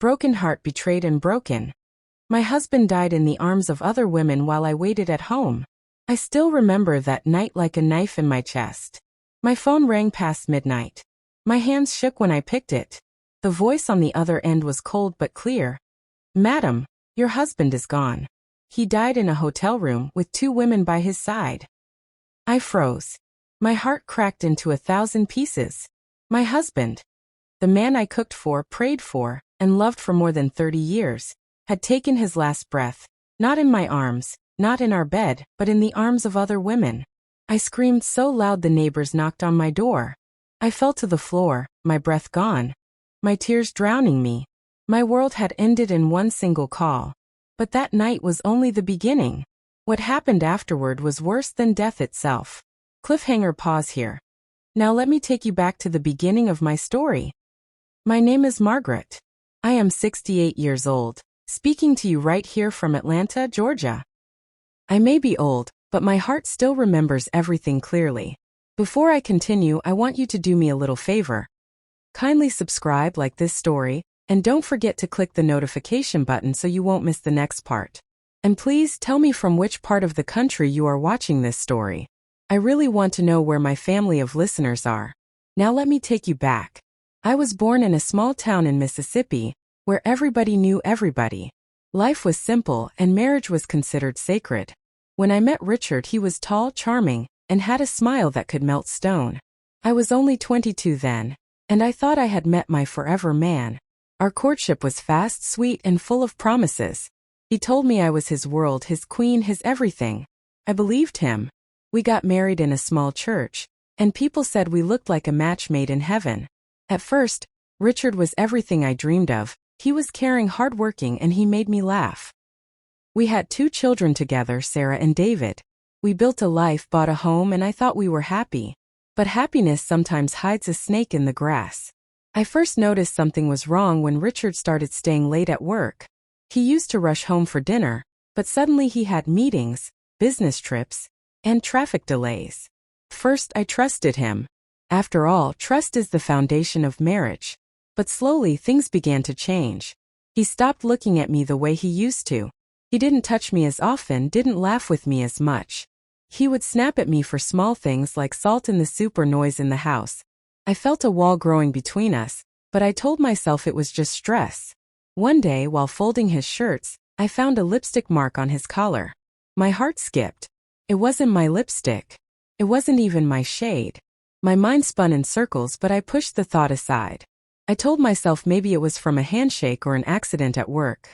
Broken heart, betrayed and broken. My husband died in the arms of other women while I waited at home. I still remember that night like a knife in my chest. My phone rang past midnight. My hands shook when I picked it. The voice on the other end was cold but clear. "Madam, your husband is gone. He died in a hotel room with 2 women by his side." I froze. My heart cracked into 1,000 pieces. My husband, the man I cooked for, prayed for, and loved for more than 30 years, had taken his last breath, not in my arms, not in our bed, but in the arms of other women. I screamed so loud the neighbors knocked on my door. I fell to the floor, my breath gone, my tears drowning me. My world had ended in one single call. But that night was only the beginning. What happened afterward was worse than death itself. Cliffhanger, pause here. Now let me take you back to the beginning of my story. My name is Margaret. I am 68 years old, speaking to you right here from Atlanta, Georgia. I may be old, but my heart still remembers everything clearly. Before I continue, I want you to do me a little favor. Kindly subscribe, like this story, and don't forget to click the notification button so you won't miss the next part. And please tell me from which part of the country you are watching this story. I really want to know where my family of listeners are. Now let me take you back. I was born in a small town in Mississippi, where everybody knew everybody. Life was simple and marriage was considered sacred. When I met Richard, he was tall, charming, and had a smile that could melt stone. I was only 22 then, and I thought I had met my forever man. Our courtship was fast, sweet, and full of promises. He told me I was his world, his queen, his everything. I believed him. We got married in a small church, and people said we looked like a match made in heaven. At first, Richard was everything I dreamed of. He was caring, hardworking, and he made me laugh. We had 2 children together, Sarah and David. We built a life, bought a home, and I thought we were happy. But happiness sometimes hides a snake in the grass. I first noticed something was wrong when Richard started staying late at work. He used to rush home for dinner, but suddenly he had meetings, business trips, and traffic delays. First, I trusted him. After all, trust is the foundation of marriage. But slowly things began to change. He stopped looking at me the way he used to. He didn't touch me as often, didn't laugh with me as much. He would snap at me for small things like salt in the soup or noise in the house. I felt a wall growing between us, but I told myself it was just stress. One day, while folding his shirts, I found a lipstick mark on his collar. My heart skipped. It wasn't my lipstick. It wasn't even my shade. My mind spun in circles, but I pushed the thought aside. I told myself maybe it was from a handshake or an accident at work.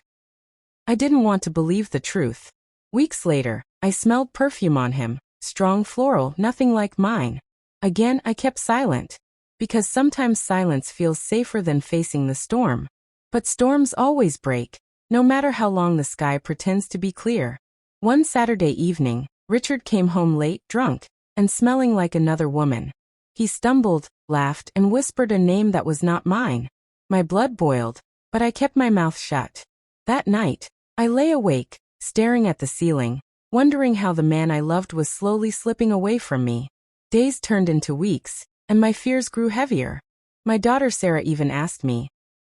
I didn't want to believe the truth. Weeks later, I smelled perfume on him, strong floral, nothing like mine. Again, I kept silent. Because sometimes silence feels safer than facing the storm. But storms always break, no matter how long the sky pretends to be clear. One Saturday evening, Richard came home late, drunk, and smelling like another woman. He stumbled, laughed, and whispered a name that was not mine. My blood boiled, but I kept my mouth shut. That night, I lay awake, staring at the ceiling, wondering how the man I loved was slowly slipping away from me. Days turned into weeks, and my fears grew heavier. My daughter Sarah even asked me,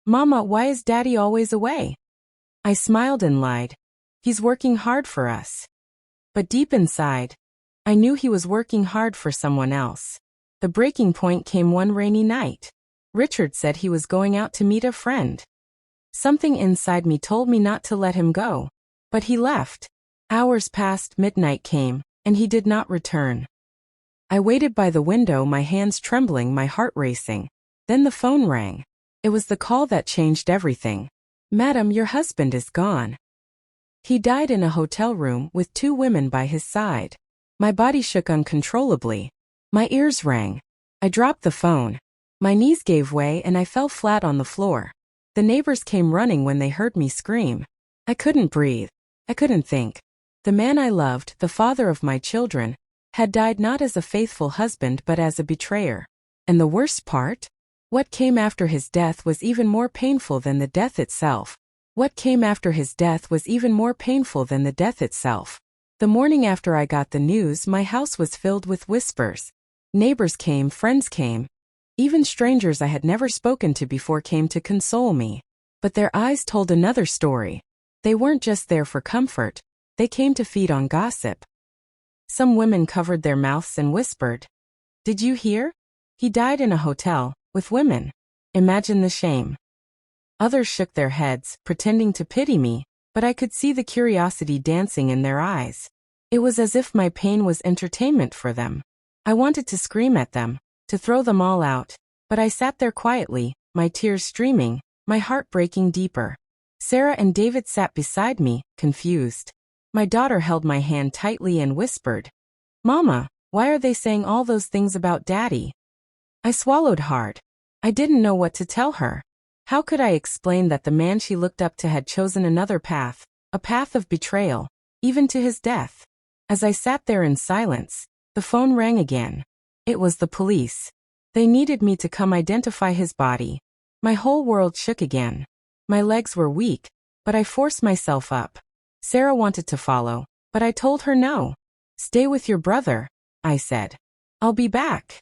"Mama, why is Daddy always away?" I smiled and lied. "He's working hard for us." But deep inside, I knew he was working hard for someone else. The breaking point came one rainy night. Richard said he was going out to meet a friend. Something inside me told me not to let him go. But he left. Hours passed, midnight came, and he did not return. I waited by the window, my hands trembling, my heart racing. Then the phone rang. It was the call that changed everything. "Madam, your husband is gone. He died in a hotel room with 2 women by his side." My body shook uncontrollably. My ears rang. I dropped the phone. My knees gave way and I fell flat on the floor. The neighbors came running when they heard me scream. I couldn't breathe. I couldn't think. The man I loved, the father of my children, had died not as a faithful husband but as a betrayer. And the worst part? What came after his death was even more painful than the death itself. What came after his death was even more painful than the death itself. The morning after I got the news, my house was filled with whispers. Neighbors came, friends came. Even strangers I had never spoken to before came to console me. But their eyes told another story. They weren't just there for comfort, they came to feed on gossip. Some women covered their mouths and whispered, "Did you hear? He died in a hotel, with women." Imagine the shame. Others shook their heads, pretending to pity me, but I could see the curiosity dancing in their eyes. It was as if my pain was entertainment for them. I wanted to scream at them, to throw them all out, but I sat there quietly, my tears streaming, my heart breaking deeper. Sarah and David sat beside me, confused. My daughter held my hand tightly and whispered, "Mama, why are they saying all those things about Daddy?" I swallowed hard. I didn't know what to tell her. How could I explain that the man she looked up to had chosen another path, a path of betrayal, even to his death? As I sat there in silence, the phone rang again. It was the police. They needed me to come identify his body. My whole world shook again. My legs were weak, but I forced myself up. Sarah wanted to follow, but I told her no. "Stay with your brother," I said. "I'll be back."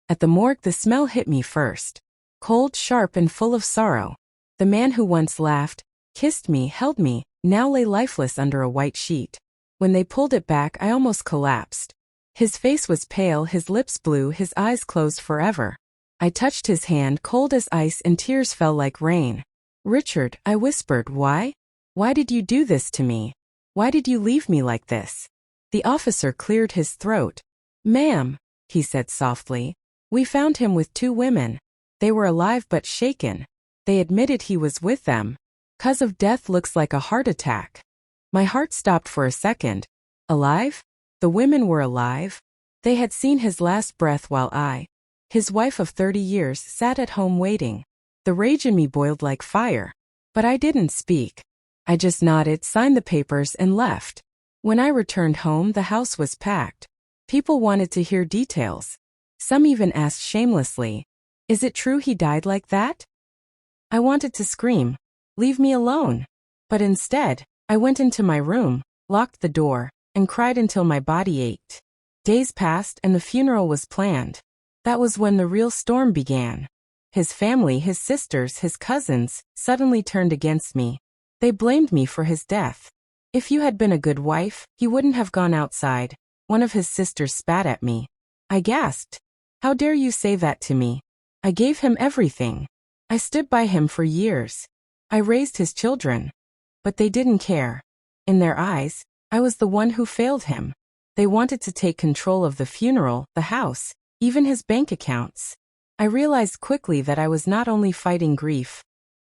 At the morgue, the smell hit me first. Cold, sharp, and full of sorrow. The man who once laughed, kissed me, held me, now lay lifeless under a white sheet. When they pulled it back, I almost collapsed. His face was pale, his lips blue, his eyes closed forever. I touched his hand, cold as ice, and tears fell like rain. "Richard," I whispered, "why? Why did you do this to me? Why did you leave me like this?" The officer cleared his throat. "Ma'am," he said softly, "we found him with 2 women. They were alive but shaken. They admitted he was with them. Cause of death looks like a heart attack." My heart stopped for a second. Alive? The women were alive? They had seen his last breath while I, his wife of 30 years, sat at home waiting. The rage in me boiled like fire. But I didn't speak. I just nodded, signed the papers, and left. When I returned home, the house was packed. People wanted to hear details. Some even asked shamelessly, "Is it true he died like that?" I wanted to scream, "Leave me alone." But instead, I went into my room, locked the door, and cried until my body ached. Days passed and the funeral was planned. That was when the real storm began. His family, his sisters, his cousins, suddenly turned against me. They blamed me for his death. "If you had been a good wife, he wouldn't have gone outside." One of his sisters spat at me. I gasped. "How dare you say that to me? I gave him everything. I stood by him for years. I raised his children." But they didn't care. In their eyes, I was the one who failed him. They wanted to take control of the funeral, the house, even his bank accounts. I realized quickly that I was not only fighting grief.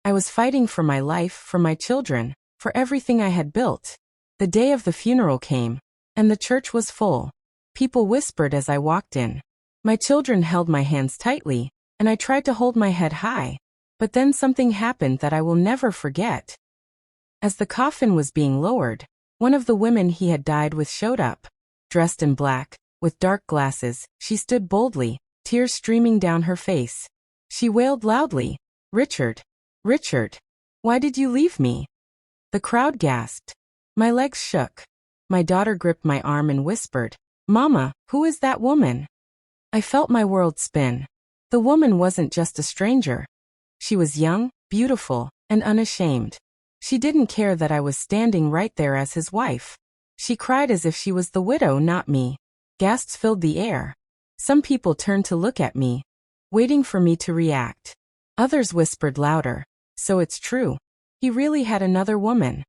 I was fighting for my life, for my children, for everything I had built. The day of the funeral came, and the church was full. People whispered as I walked in. My children held my hands tightly, and I tried to hold my head high. But then something happened that I will never forget. As the coffin was being lowered, one of the women he had died with showed up. Dressed in black, with dark glasses, she stood boldly, tears streaming down her face. She wailed loudly, "Richard! Richard! Why did you leave me?" The crowd gasped. My legs shook. My daughter gripped my arm and whispered, "Mama, who is that woman?" I felt my world spin. The woman wasn't just a stranger. She was young, beautiful, and unashamed. She didn't care that I was standing right there as his wife. She cried as if she was the widow, not me. Gasps filled the air. Some people turned to look at me, waiting for me to react. Others whispered louder, "So it's true. He really had another woman."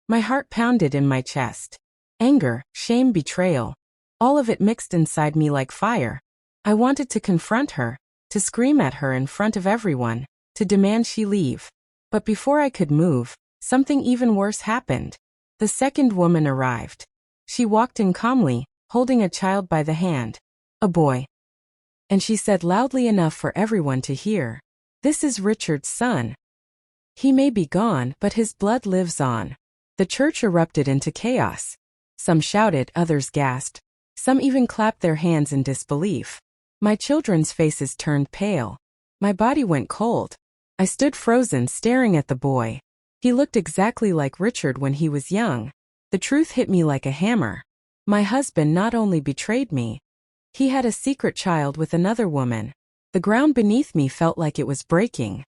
My heart pounded in my chest. Anger, shame, betrayal. All of it mixed inside me like fire. I wanted to confront her, to scream at her in front of everyone, to demand she leave. But before I could move, something even worse happened. The second woman arrived. She walked in calmly, holding a child by the hand. A boy. And she said loudly enough for everyone to hear, "This is Richard's son. He may be gone, but his blood lives on." The church erupted into chaos. Some shouted, others gasped. Some even clapped their hands in disbelief. My children's faces turned pale. My body went cold. I stood frozen, staring at the boy. He looked exactly like Richard when he was young. The truth hit me like a hammer. My husband not only betrayed me, he had a secret child with another woman. The ground beneath me felt like it was breaking.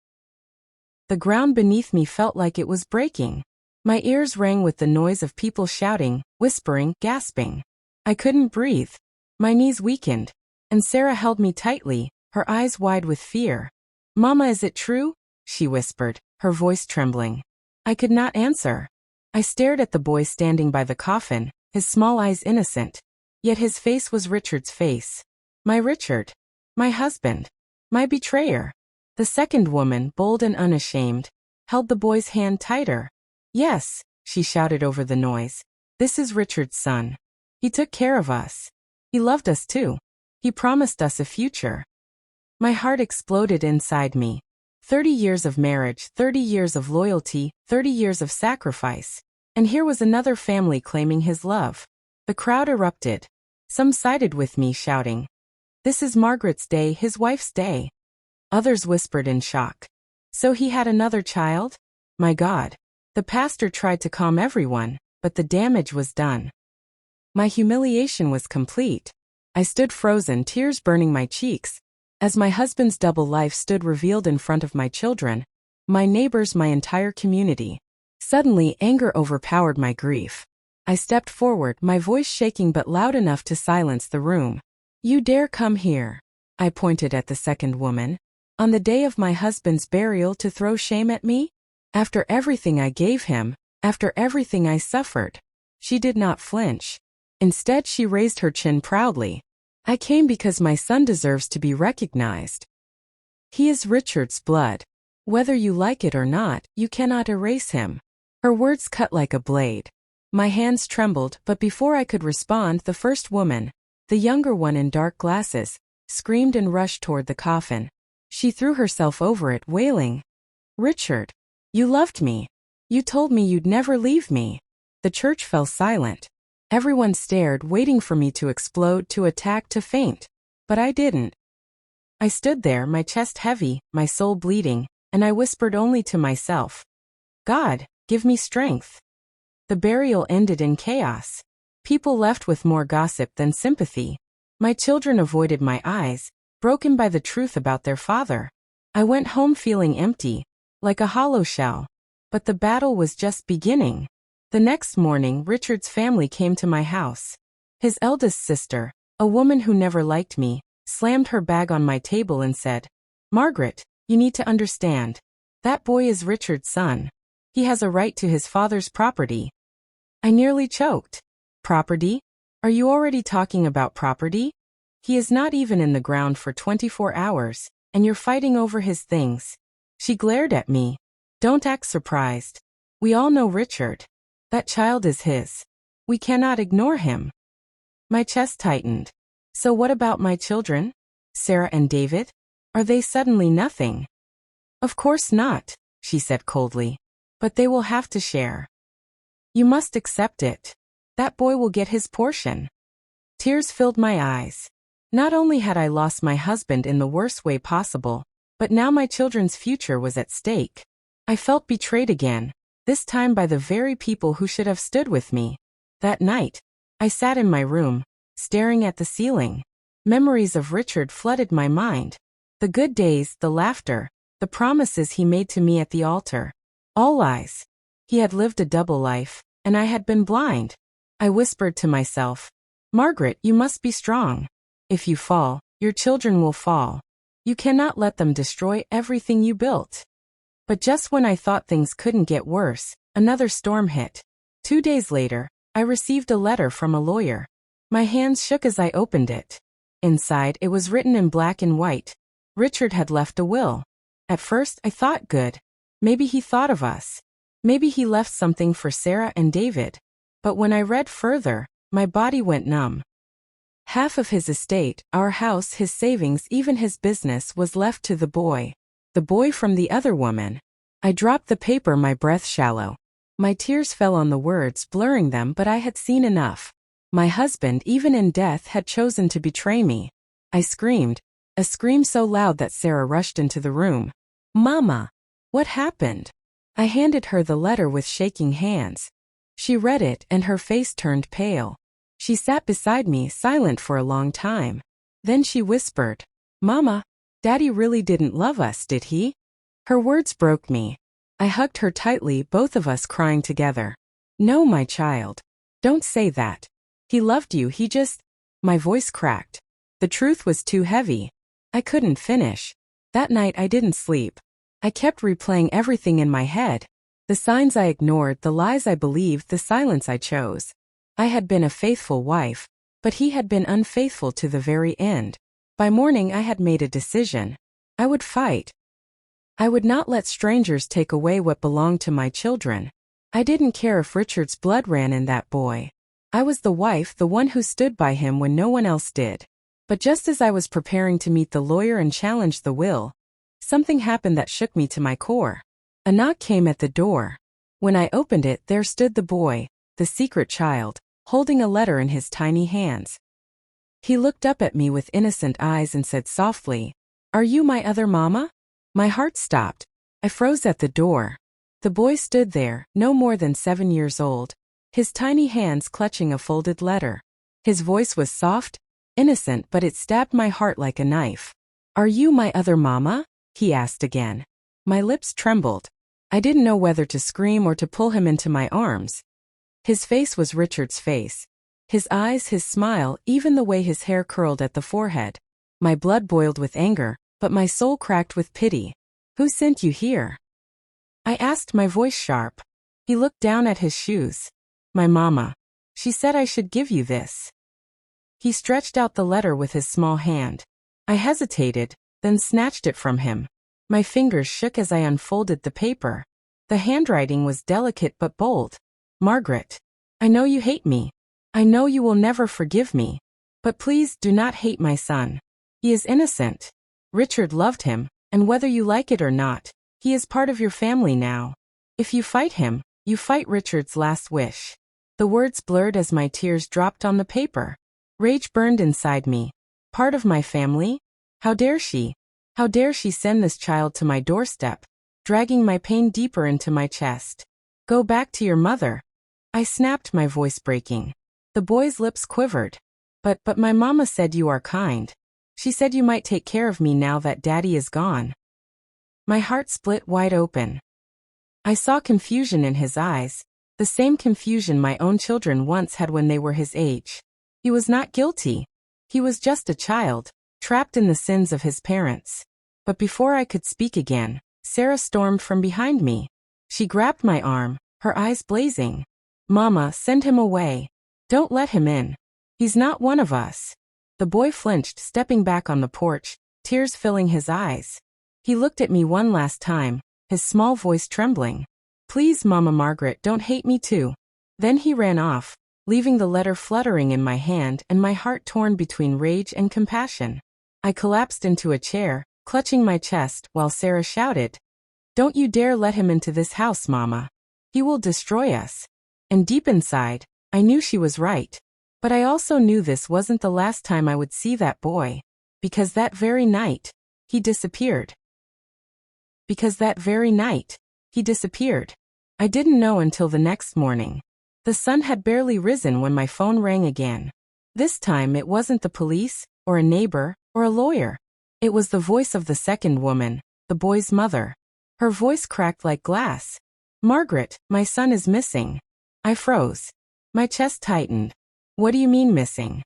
The ground beneath me felt like it was breaking. My ears rang with the noise of people shouting, whispering, gasping. I couldn't breathe. My knees weakened, and Sarah held me tightly, her eyes wide with fear. "Mama, is it true?" she whispered, her voice trembling. I could not answer. I stared at the boy standing by the coffin, his small eyes innocent. Yet his face was Richard's face. My Richard. My husband. My betrayer. The second woman, bold and unashamed, held the boy's hand tighter. "Yes," she shouted over the noise. "This is Richard's son. He took care of us. He loved us too. He promised us a future." My heart exploded inside me. 30 years of marriage, 30 years of loyalty, 30 years of sacrifice. And here was another family claiming his love. The crowd erupted. Some sided with me, shouting, "This is Margaret's day, his wife's day." Others whispered in shock, "So he had another child?" My God. The pastor tried to calm everyone, but the damage was done. My humiliation was complete. I stood frozen, tears burning my cheeks, as my husband's double life stood revealed in front of my children, my neighbors, my entire community. Suddenly, anger overpowered my grief. I stepped forward, my voice shaking but loud enough to silence the room. "You dare come here," I pointed at the second woman, "on the day of my husband's burial to throw shame at me? After everything I gave him, after everything I suffered." She did not flinch. Instead, she raised her chin proudly. "I came because my son deserves to be recognized. He is Richard's blood. Whether you like it or not, you cannot erase him." Her words cut like a blade. My hands trembled, but before I could respond, the first woman, the younger one in dark glasses, screamed and rushed toward the coffin. She threw herself over it, wailing, "Richard, you loved me. You told me you'd never leave me." The church fell silent. Everyone stared, waiting for me to explode, to attack, to faint. But I didn't. I stood there, my chest heavy, my soul bleeding, and I whispered only to myself, "God, give me strength." The burial ended in chaos. People left with more gossip than sympathy. My children avoided my eyes, broken by the truth about their father. I went home feeling empty, like a hollow shell. But the battle was just beginning. The next morning, Richard's family came to my house. His eldest sister, a woman who never liked me, slammed her bag on my table and said, "Margaret, you need to understand. That boy is Richard's son. He has a right to his father's property." I nearly choked. "Property? Are you already talking about property? He is not even in the ground for 24 hours, and you're fighting over his things." She glared at me. "Don't act surprised. We all know Richard. That child is his. We cannot ignore him." My chest tightened. "So what about my children? Sarah and David? Are they suddenly nothing?" "Of course not," she said coldly. "But they will have to share. You must accept it. That boy will get his portion." Tears filled my eyes. Not only had I lost my husband in the worst way possible, but now my children's future was at stake. I felt betrayed again, this time by the very people who should have stood with me. That night, I sat in my room, staring at the ceiling. Memories of Richard flooded my mind. The good days, the laughter, the promises he made to me at the altar. All lies. He had lived a double life, and I had been blind. I whispered to myself, "Margaret, you must be strong. If you fall, your children will fall. You cannot let them destroy everything you built." But just when I thought things couldn't get worse, another storm hit. 2 days later, I received a letter from a lawyer. My hands shook as I opened it. Inside, it was written in black and white. Richard had left a will. At first, I thought good. Maybe he thought of us. Maybe he left something for Sarah and David. But when I read further, my body went numb. Half of his estate, our house, his savings, even his business, was left to the boy. The boy from the other woman. I dropped the paper, my breath shallow. My tears fell on the words, blurring them, but I had seen enough. My husband, even in death, had chosen to betray me. I screamed, a scream so loud that Sarah rushed into the room. "Mama! What happened?" I handed her the letter with shaking hands. She read it, and her face turned pale. She sat beside me, silent for a long time. Then she whispered, "Mama, Daddy really didn't love us, did he?" Her words broke me. I hugged her tightly, both of us crying together. No, my child. Don't say that. He loved you, he just... My voice cracked. The truth was too heavy. I couldn't finish. That night I didn't sleep. I kept replaying everything in my head. The signs I ignored, the lies I believed, the silence I chose. I had been a faithful wife, but he had been unfaithful to the very end. By morning I had made a decision. I would fight. I would not let strangers take away what belonged to my children. I didn't care if Richard's blood ran in that boy. I was the wife, the one who stood by him when no one else did. But just as I was preparing to meet the lawyer and challenge the will, something happened that shook me to my core. A knock came at the door. When I opened it, there stood the boy, the secret child, holding a letter in his tiny hands. He looked up at me with innocent eyes and said softly, "Are you my other mama?" My heart stopped. I froze at the door. The boy stood there, no more than 7 years old, his tiny hands clutching a folded letter. His voice was soft, innocent, but it stabbed my heart like a knife. "Are you my other mama?" he asked again. My lips trembled. I didn't know whether to scream or to pull him into my arms. His face was Richard's face. His eyes, his smile, even the way his hair curled at the forehead. My blood boiled with anger, but my soul cracked with pity. "Who sent you here?" I asked, my voice sharp. He looked down at his shoes. "My mama. She said I should give you this." He stretched out the letter with his small hand. I hesitated, then snatched it from him. My fingers shook as I unfolded the paper. The handwriting was delicate but bold. "Margaret, I know you hate me. I know you will never forgive me. But please do not hate my son. He is innocent. Richard loved him, and whether you like it or not, he is part of your family now. If you fight him, you fight Richard's last wish." The words blurred as my tears dropped on the paper. Rage burned inside me. Part of my family? How dare she? How dare she send this child to my doorstep, dragging my pain deeper into my chest? "Go back to your mother." I snapped, my voice breaking. The boy's lips quivered. But my mama said you are kind. She said you might take care of me now that daddy is gone." My heart split wide open. I saw confusion in his eyes, the same confusion my own children once had when they were his age. He was not guilty. He was just a child, trapped in the sins of his parents. But before I could speak again, Sarah stormed from behind me. She grabbed my arm, her eyes blazing. "Mama, send him away. Don't let him in. He's not one of us." The boy flinched, stepping back on the porch, tears filling his eyes. He looked at me one last time, his small voice trembling. "Please, Mama Margaret, don't hate me too." Then he ran off, leaving the letter fluttering in my hand and my heart torn between rage and compassion. I collapsed into a chair, clutching my chest, while Sarah shouted, "Don't you dare let him into this house, Mama. He will destroy us." And deep inside, I knew she was right. But I also knew this wasn't the last time I would see that boy. Because that very night, he disappeared. I didn't know until the next morning. The sun had barely risen when my phone rang again. This time it wasn't the police, or a neighbor, or a lawyer. It was the voice of the second woman, the boy's mother. Her voice cracked like glass. "Margaret, my son is missing." I froze. My chest tightened. "What do you mean missing?"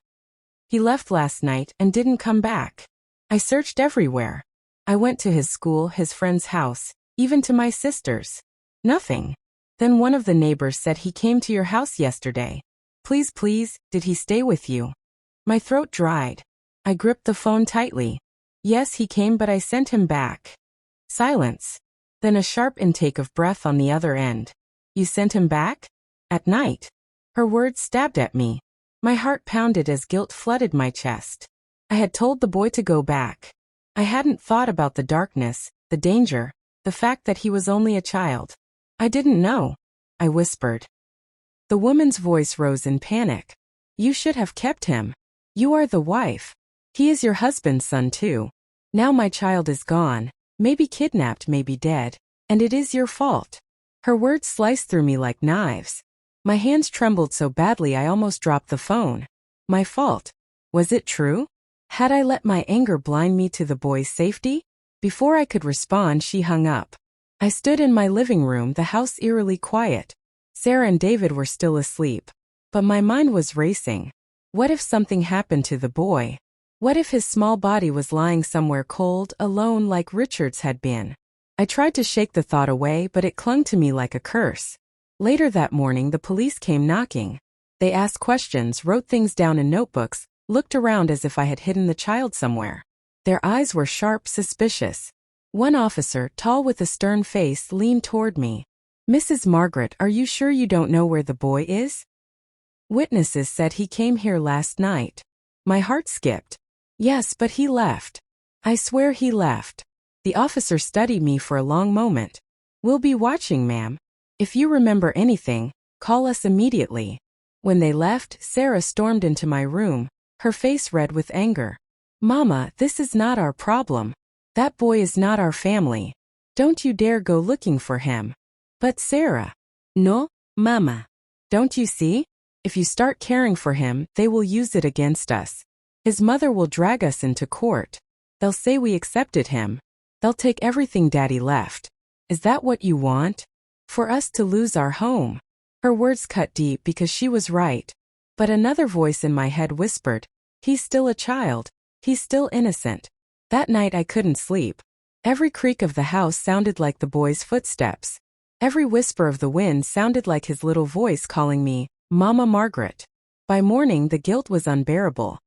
"He left last night and didn't come back." I searched everywhere. I went to his school, his friend's house, even to my sister's. Nothing. Then one of the neighbors said he came to your house yesterday. Please, did he stay with you?" My throat dried. I gripped the phone tightly. "Yes, he came, but I sent him back." Silence. Then a sharp intake of breath on the other end. "You sent him back? At night?" Her words stabbed at me. My heart pounded as guilt flooded my chest. I had told the boy to go back. I hadn't thought about the darkness, the danger, the fact that he was only a child. "I didn't know," I whispered. The woman's voice rose in panic. "You should have kept him. You are the wife. He is your husband's son too. Now my child is gone, maybe kidnapped, maybe dead, and it is your fault." Her words sliced through me like knives. My hands trembled so badly I almost dropped the phone. My fault. Was it true? Had I let my anger blind me to the boy's safety? Before I could respond, she hung up. I stood in my living room, the house eerily quiet. Sarah and David were still asleep. But my mind was racing. What if something happened to the boy? What if his small body was lying somewhere cold, alone like Richard's had been? I tried to shake the thought away, but it clung to me like a curse. Later that morning, the police came knocking. They asked questions, wrote things down in notebooks, looked around as if I had hidden the child somewhere. Their eyes were sharp, suspicious. One officer, tall with a stern face, leaned toward me. "Mrs. Margaret, are you sure you don't know where the boy is?" "Witnesses said he came here last night." My heart skipped. "Yes, but he left." "I swear he left." The officer studied me for a long moment. "We'll be watching, ma'am. If you remember anything, call us immediately." When they left, Sarah stormed into my room, her face red with anger. "Mama, this is not our problem. That boy is not our family. Don't you dare go looking for him." "But Sarah." "No, Mama. Don't you see? If you start caring for him, they will use it against us. His mother will drag us into court. They'll say we accepted him. They'll take everything Daddy left. Is that what you want? For us to lose our home?" Her words cut deep because she was right. But another voice in my head whispered, "He's still a child. He's still innocent." That night I couldn't sleep. Every creak of the house sounded like the boy's footsteps. Every whisper of the wind sounded like his little voice calling me, "Mama Margaret." By morning, the guilt was unbearable.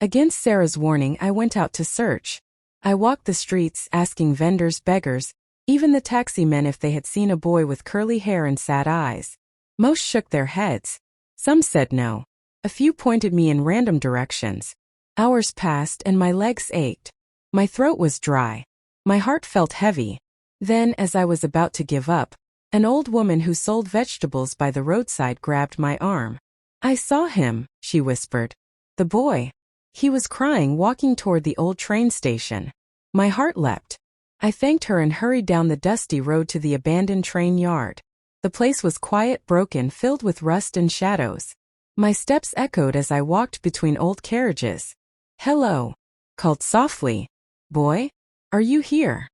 Against Sarah's warning, I went out to search. I walked the streets, asking vendors, beggars, even the taxi men if they had seen a boy with curly hair and sad eyes. Most shook their heads. Some said no. A few pointed me in random directions. Hours passed and my legs ached. My throat was dry. My heart felt heavy. Then, as I was about to give up, an old woman who sold vegetables by the roadside grabbed my arm. "I saw him," she whispered. "The boy. He was crying, walking toward the old train station." My heart leapt. I thanked her and hurried down the dusty road to the abandoned train yard. The place was quiet, broken, filled with rust and shadows. My steps echoed as I walked between old carriages. "Hello," called softly. "Boy? Are you here?"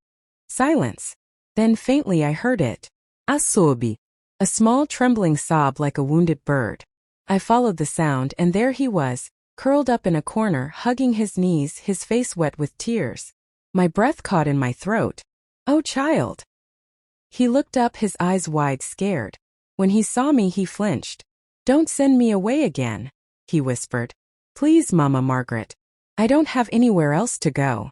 Silence. Then faintly I heard it. "Asobi." A small trembling sob like a wounded bird. I followed the sound and there he was, curled up in a corner, hugging his knees, his face wet with tears. My breath caught in my throat. "Oh, child." He looked up, his eyes wide, scared. When he saw me, he flinched. "Don't send me away again," he whispered. "Please, Mama Margaret. I don't have anywhere else to go."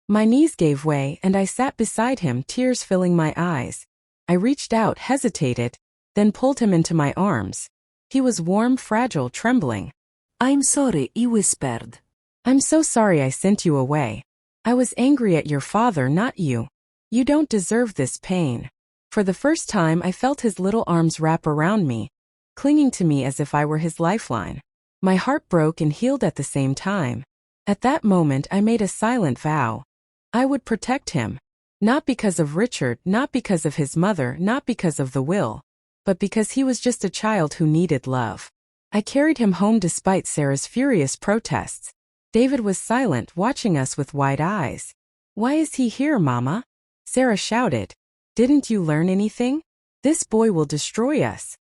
My knees gave way and I sat beside him, tears filling my eyes. I reached out, hesitated, then pulled him into my arms. He was warm, fragile, trembling. "I'm sorry," he whispered. "I'm so sorry I sent you away. I was angry at your father, not you. You don't deserve this pain." For the first time, I felt his little arms wrap around me, clinging to me as if I were his lifeline. My heart broke and healed at the same time. At that moment, I made a silent vow. I would protect him. Not because of Richard, not because of his mother, not because of the will, but because he was just a child who needed love. I carried him home despite Sarah's furious protests. David was silent, watching us with wide eyes. "Why is he here, Mama?" Sarah shouted. "Didn't you learn anything? This boy will destroy us."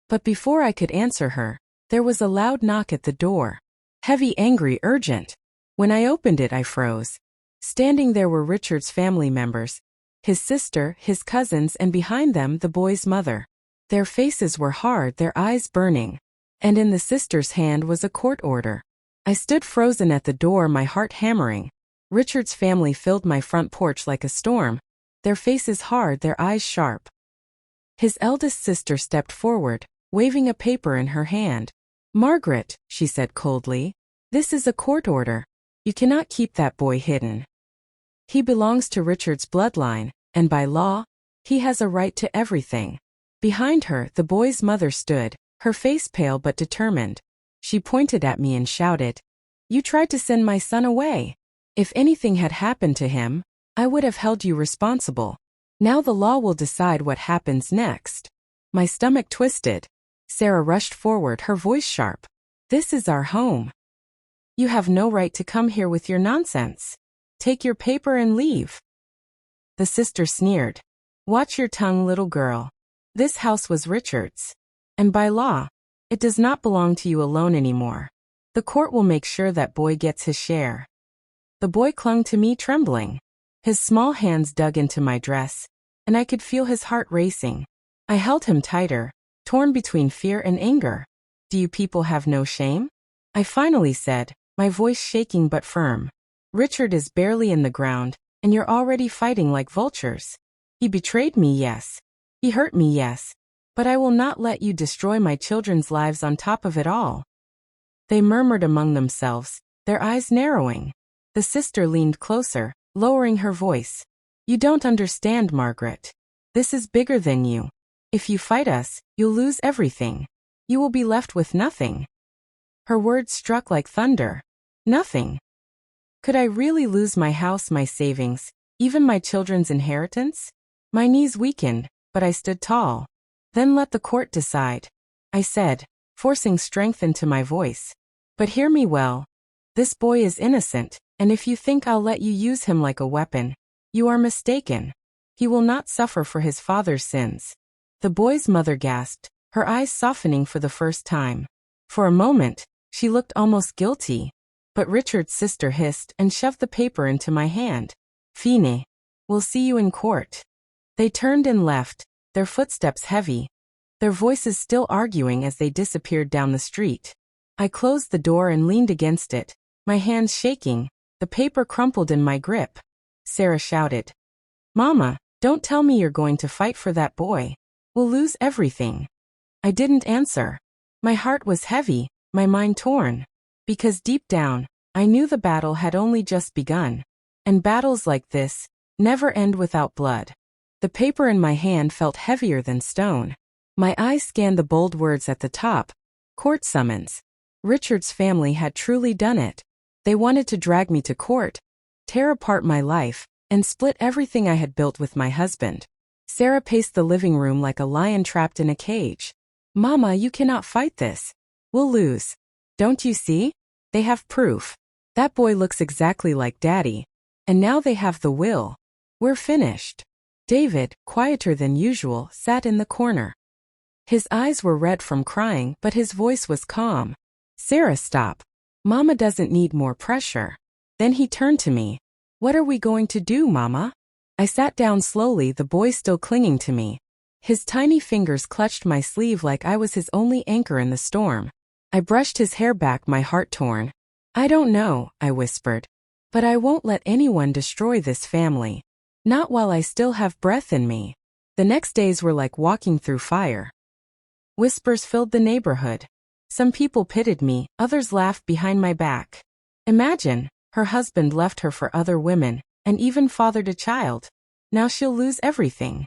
But before I could answer her, there was a loud knock at the door. Heavy, angry, urgent. When I opened it, I froze. Standing there were Richard's family members, his sister, his cousins, and behind them the boy's mother. Their faces were hard, their eyes burning. And in the sister's hand was a court order. I stood frozen at the door, my heart hammering. Richard's family filled my front porch like a storm, their faces hard, their eyes sharp. His eldest sister stepped forward, waving a paper in her hand. "Margaret," she said coldly, "this is a court order. You cannot keep that boy hidden. He belongs to Richard's bloodline, and by law, he has a right to everything." Behind her, the boy's mother stood, her face pale but determined. She pointed at me and shouted, "You tried to send my son away. If anything had happened to him, I would have held you responsible. Now the law will decide what happens next." My stomach twisted. Sarah rushed forward, her voice sharp. "This is our home. You have no right to come here with your nonsense. Take your paper and leave. The sister sneered. Watch your tongue, little girl. This house was Richard's. And by law, it does not belong to you alone anymore. The court will make sure that boy gets his share. The boy clung to me trembling. His small hands dug into my dress, and I could feel his heart racing. I held him tighter, torn between fear and anger. Do you people have no shame? I finally said, my voice shaking but firm. Richard is barely in the ground, and you're already fighting like vultures. He betrayed me, yes. He hurt me, yes. But I will not let you destroy my children's lives on top of it all. They murmured among themselves, their eyes narrowing. The sister leaned closer, lowering her voice. You don't understand, Margaret. This is bigger than you. If you fight us, you'll lose everything. You will be left with nothing. Her words struck like thunder. Nothing. Could I really lose my house, my savings, even my children's inheritance? My knees weakened, but I stood tall. Then let the court decide, I said, forcing strength into my voice. But hear me well. This boy is innocent, and if you think I'll let you use him like a weapon, you are mistaken. He will not suffer for his father's sins. The boy's mother gasped, her eyes softening for the first time. For a moment, she looked almost guilty. But Richard's sister hissed and shoved the paper into my hand. Fine. We'll see you in court. They turned and left, their footsteps heavy, their voices still arguing as they disappeared down the street. I closed the door and leaned against it, my hands shaking, the paper crumpled in my grip. Sarah shouted. Mama, don't tell me you're going to fight for that boy. We'll lose everything. I didn't answer. My heart was heavy, my mind torn. Because deep down, I knew the battle had only just begun. And battles like this never end without blood. The paper in my hand felt heavier than stone. My eyes scanned the bold words at the top. Court summons. Richard's family had truly done it. They wanted to drag me to court, tear apart my life, and split everything I had built with my husband. Sarah paced the living room like a lion trapped in a cage. Mama, you cannot fight this. We'll lose. Don't you see? They have proof. That boy looks exactly like Daddy. And now they have the will. We're finished. David, quieter than usual, sat in the corner. His eyes were red from crying, but his voice was calm. Sarah, stop. Mama doesn't need more pressure. Then he turned to me. What are we going to do, Mama? I sat down slowly, the boy still clinging to me. His tiny fingers clutched my sleeve like I was his only anchor in the storm. I brushed his hair back, my heart torn. I don't know, I whispered. But I won't let anyone destroy this family. Not while I still have breath in me. The next days were like walking through fire. Whispers filled the neighborhood. Some people pitied me, others laughed behind my back. Imagine, her husband left her for other women, and even fathered a child. Now she'll lose everything.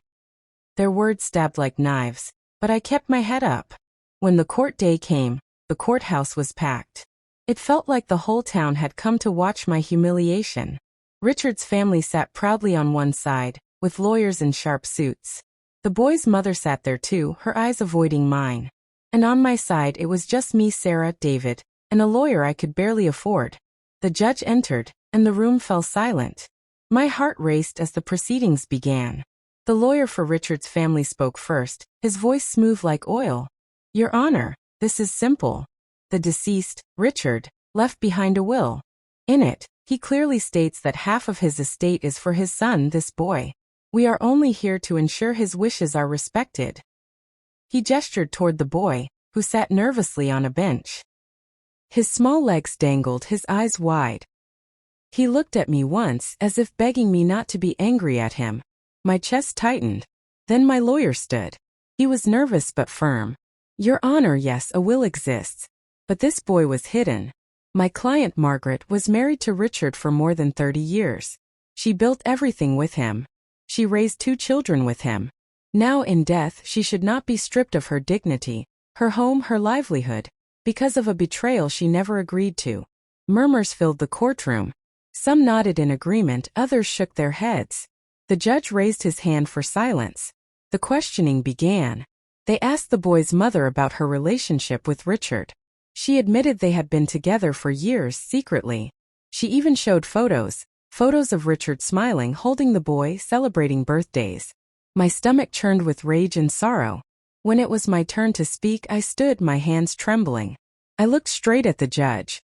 Their words stabbed like knives, but I kept my head up. When the court day came, the courthouse was packed. It felt like the whole town had come to watch my humiliation. Richard's family sat proudly on one side, with lawyers in sharp suits. The boy's mother sat there too, her eyes avoiding mine. And on my side it was just me, Sarah, David, and a lawyer I could barely afford. The judge entered, and the room fell silent. My heart raced as the proceedings began. The lawyer for Richard's family spoke first, his voice smooth like oil. Your Honor, this is simple. The deceased, Richard, left behind a will. In it, he clearly states that half of his estate is for his son, this boy. We are only here to ensure his wishes are respected. He gestured toward the boy, who sat nervously on a bench. His small legs dangled, his eyes wide. He looked at me once, as if begging me not to be angry at him. My chest tightened. Then my lawyer stood. He was nervous but firm. Your Honor, yes, a will exists. But this boy was hidden. My client Margaret was married to Richard for more than 30 years. She built everything with him. She raised 2 children with him. Now in death she should not be stripped of her dignity, her home, her livelihood, because of a betrayal she never agreed to. Murmurs filled the courtroom. Some nodded in agreement, others shook their heads. The judge raised his hand for silence. The questioning began. They asked the boy's mother about her relationship with Richard. She admitted they had been together for years secretly. She even showed photos Photos of Richard smiling, holding the boy, celebrating birthdays. My stomach churned with rage and sorrow. When it was my turn to speak, I stood, my hands trembling. I looked straight at the judge.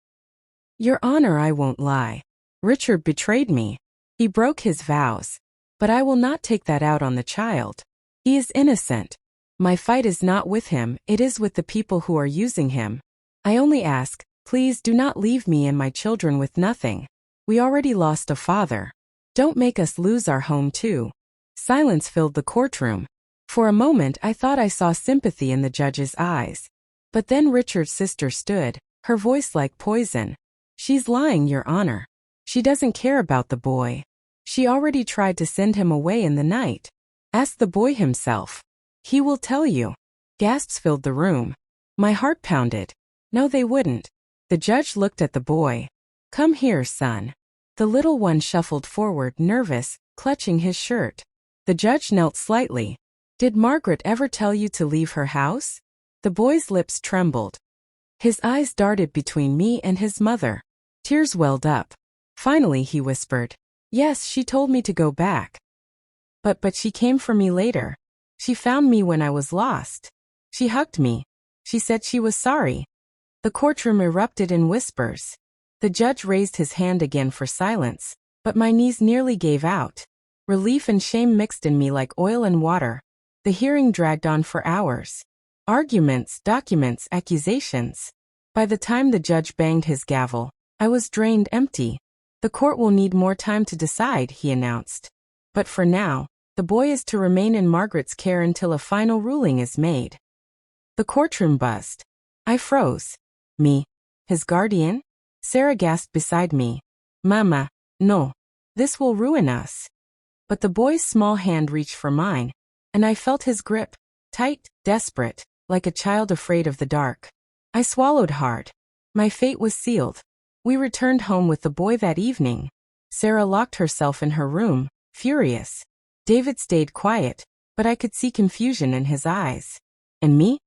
Your Honor, I won't lie. Richard betrayed me. He broke his vows. But I will not take that out on the child. He is innocent. My fight is not with him, it is with the people who are using him. I only ask, please do not leave me and my children with nothing. We already lost a father. Don't make us lose our home too. Silence filled the courtroom. For a moment I thought I saw sympathy in the judge's eyes. But then Richard's sister stood, her voice like poison. She's lying, Your Honor. She doesn't care about the boy. She already tried to send him away in the night. Ask the boy himself. He will tell you. Gasps filled the room. My heart pounded. No, they wouldn't. The judge looked at the boy. Come here, son. The little one shuffled forward, nervous, clutching his shirt. The judge knelt slightly. Did Margaret ever tell you to leave her house? The boy's lips trembled. His eyes darted between me and his mother. Tears welled up. Finally he whispered, Yes, she told me to go back. But she came for me later. She found me when I was lost. She hugged me. She said she was sorry. The courtroom erupted in whispers. The judge raised his hand again for silence, but my knees nearly gave out. Relief and shame mixed in me like oil and water. The hearing dragged on for hours. Arguments, documents, accusations. By the time the judge banged his gavel, I was drained, empty. The court will need more time to decide, he announced. But for now, the boy is to remain in Margaret's care until a final ruling is made. The courtroom buzzed. I froze. Me? His guardian? Sarah gasped beside me. Mama, no. This will ruin us. But the boy's small hand reached for mine, and I felt his grip, tight, desperate, like a child afraid of the dark. I swallowed hard. My fate was sealed. We returned home with the boy that evening. Sarah locked herself in her room, furious. David stayed quiet, but I could see confusion in his eyes. And me?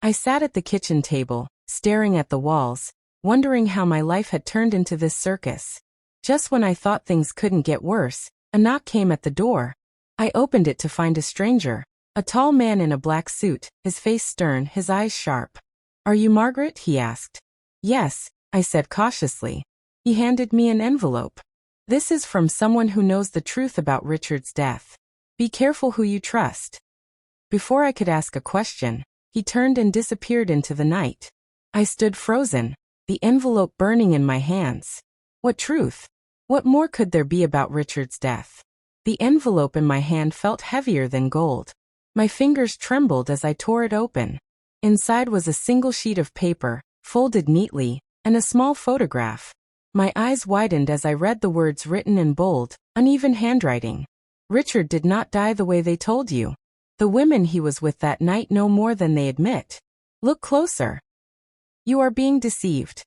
I sat at the kitchen table, staring at the walls, wondering how my life had turned into this circus. Just when I thought things couldn't get worse, a knock came at the door. I opened it to find a stranger, a tall man in a black suit, his face stern, his eyes sharp. Are you Margaret? He asked. Yes, I said cautiously. He handed me an envelope. This is from someone who knows the truth about Richard's death. Be careful who you trust. Before I could ask a question, he turned and disappeared into the night. I stood frozen, the envelope burning in my hands. What truth? What more could there be about Richard's death? The envelope in my hand felt heavier than gold. My fingers trembled as I tore it open. Inside was a single sheet of paper, folded neatly, and a small photograph. My eyes widened as I read the words written in bold, uneven handwriting. Richard did not die the way they told you. The women he was with that night know more than they admit. Look closer. You are being deceived.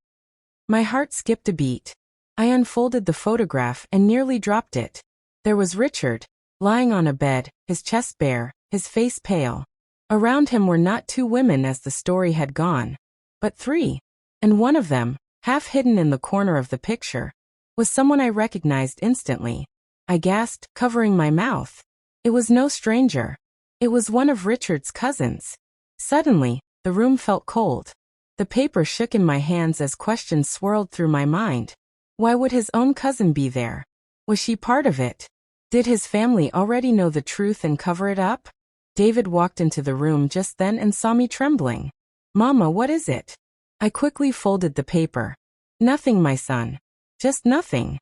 My heart skipped a beat. I unfolded the photograph and nearly dropped it. There was Richard, lying on a bed, his chest bare, his face pale. Around him were not two women as the story had gone, but three. And one of them, half hidden in the corner of the picture, was someone I recognized instantly. I gasped, covering my mouth. It was no stranger. It was one of Richard's cousins. Suddenly, the room felt cold. The paper shook in my hands as questions swirled through my mind. Why would his own cousin be there? Was she part of it? Did his family already know the truth and cover it up? David walked into the room just then and saw me trembling. Mama, what is it? I quickly folded the paper. Nothing, my son. Just nothing.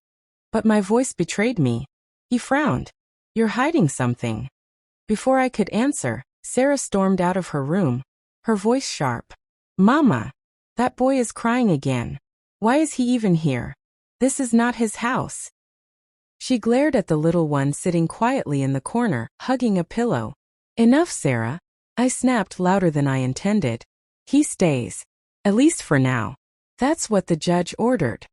But my voice betrayed me. He frowned. You're hiding something. Before I could answer, Sarah stormed out of her room, her voice sharp. Mama, that boy is crying again. Why is he even here? This is not his house. She glared at the little one sitting quietly in the corner, hugging a pillow. Enough, Sarah. I snapped louder than I intended. He stays. At least for now. That's what the judge ordered.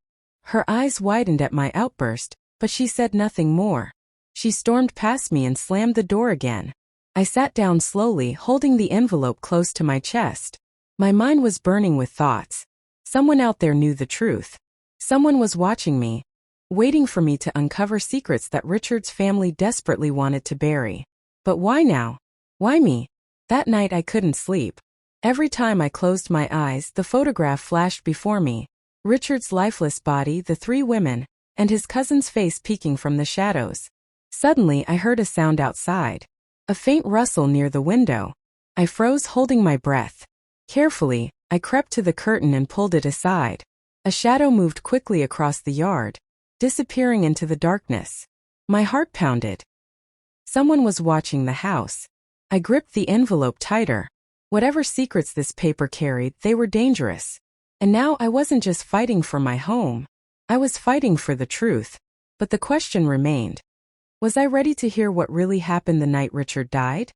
Her eyes widened at my outburst, but she said nothing more. She stormed past me and slammed the door again. I sat down slowly, holding the envelope close to my chest. My mind was burning with thoughts. Someone out there knew the truth. Someone was watching me. waiting for me to uncover secrets that Richard's family desperately wanted to bury. But why now? Why me? That night I couldn't sleep. Every time I closed my eyes, the photograph flashed before me. Richard's lifeless body, the three women, and his cousin's face peeking from the shadows. Suddenly I heard a sound outside. A faint rustle near the window. I froze, holding my breath. Carefully, I crept to the curtain and pulled it aside. A shadow moved quickly across the yard, disappearing into the darkness. My heart pounded. Someone was watching the house. I gripped the envelope tighter. Whatever secrets this paper carried, they were dangerous. And now I wasn't just fighting for my home. I was fighting for the truth. But the question remained. Was I ready to hear what really happened the night Richard died?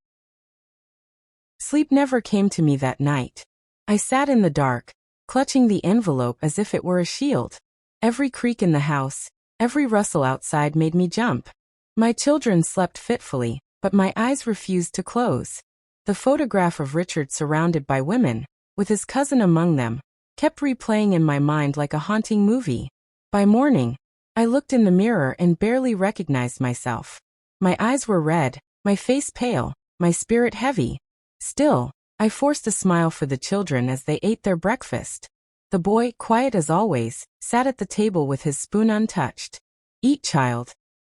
Sleep never came to me that night. I sat in the dark, clutching the envelope as if it were a shield. Every creak in the house, every rustle outside made me jump. My children slept fitfully, but my eyes refused to close. The photograph of Richard surrounded by women, with his cousin among them, kept replaying in my mind like a haunting movie. By morning, I looked in the mirror and barely recognized myself. My eyes were red, my face pale, my spirit heavy. Still, I forced a smile for the children as they ate their breakfast. The boy, quiet as always, sat at the table with his spoon untouched. "Eat, child,"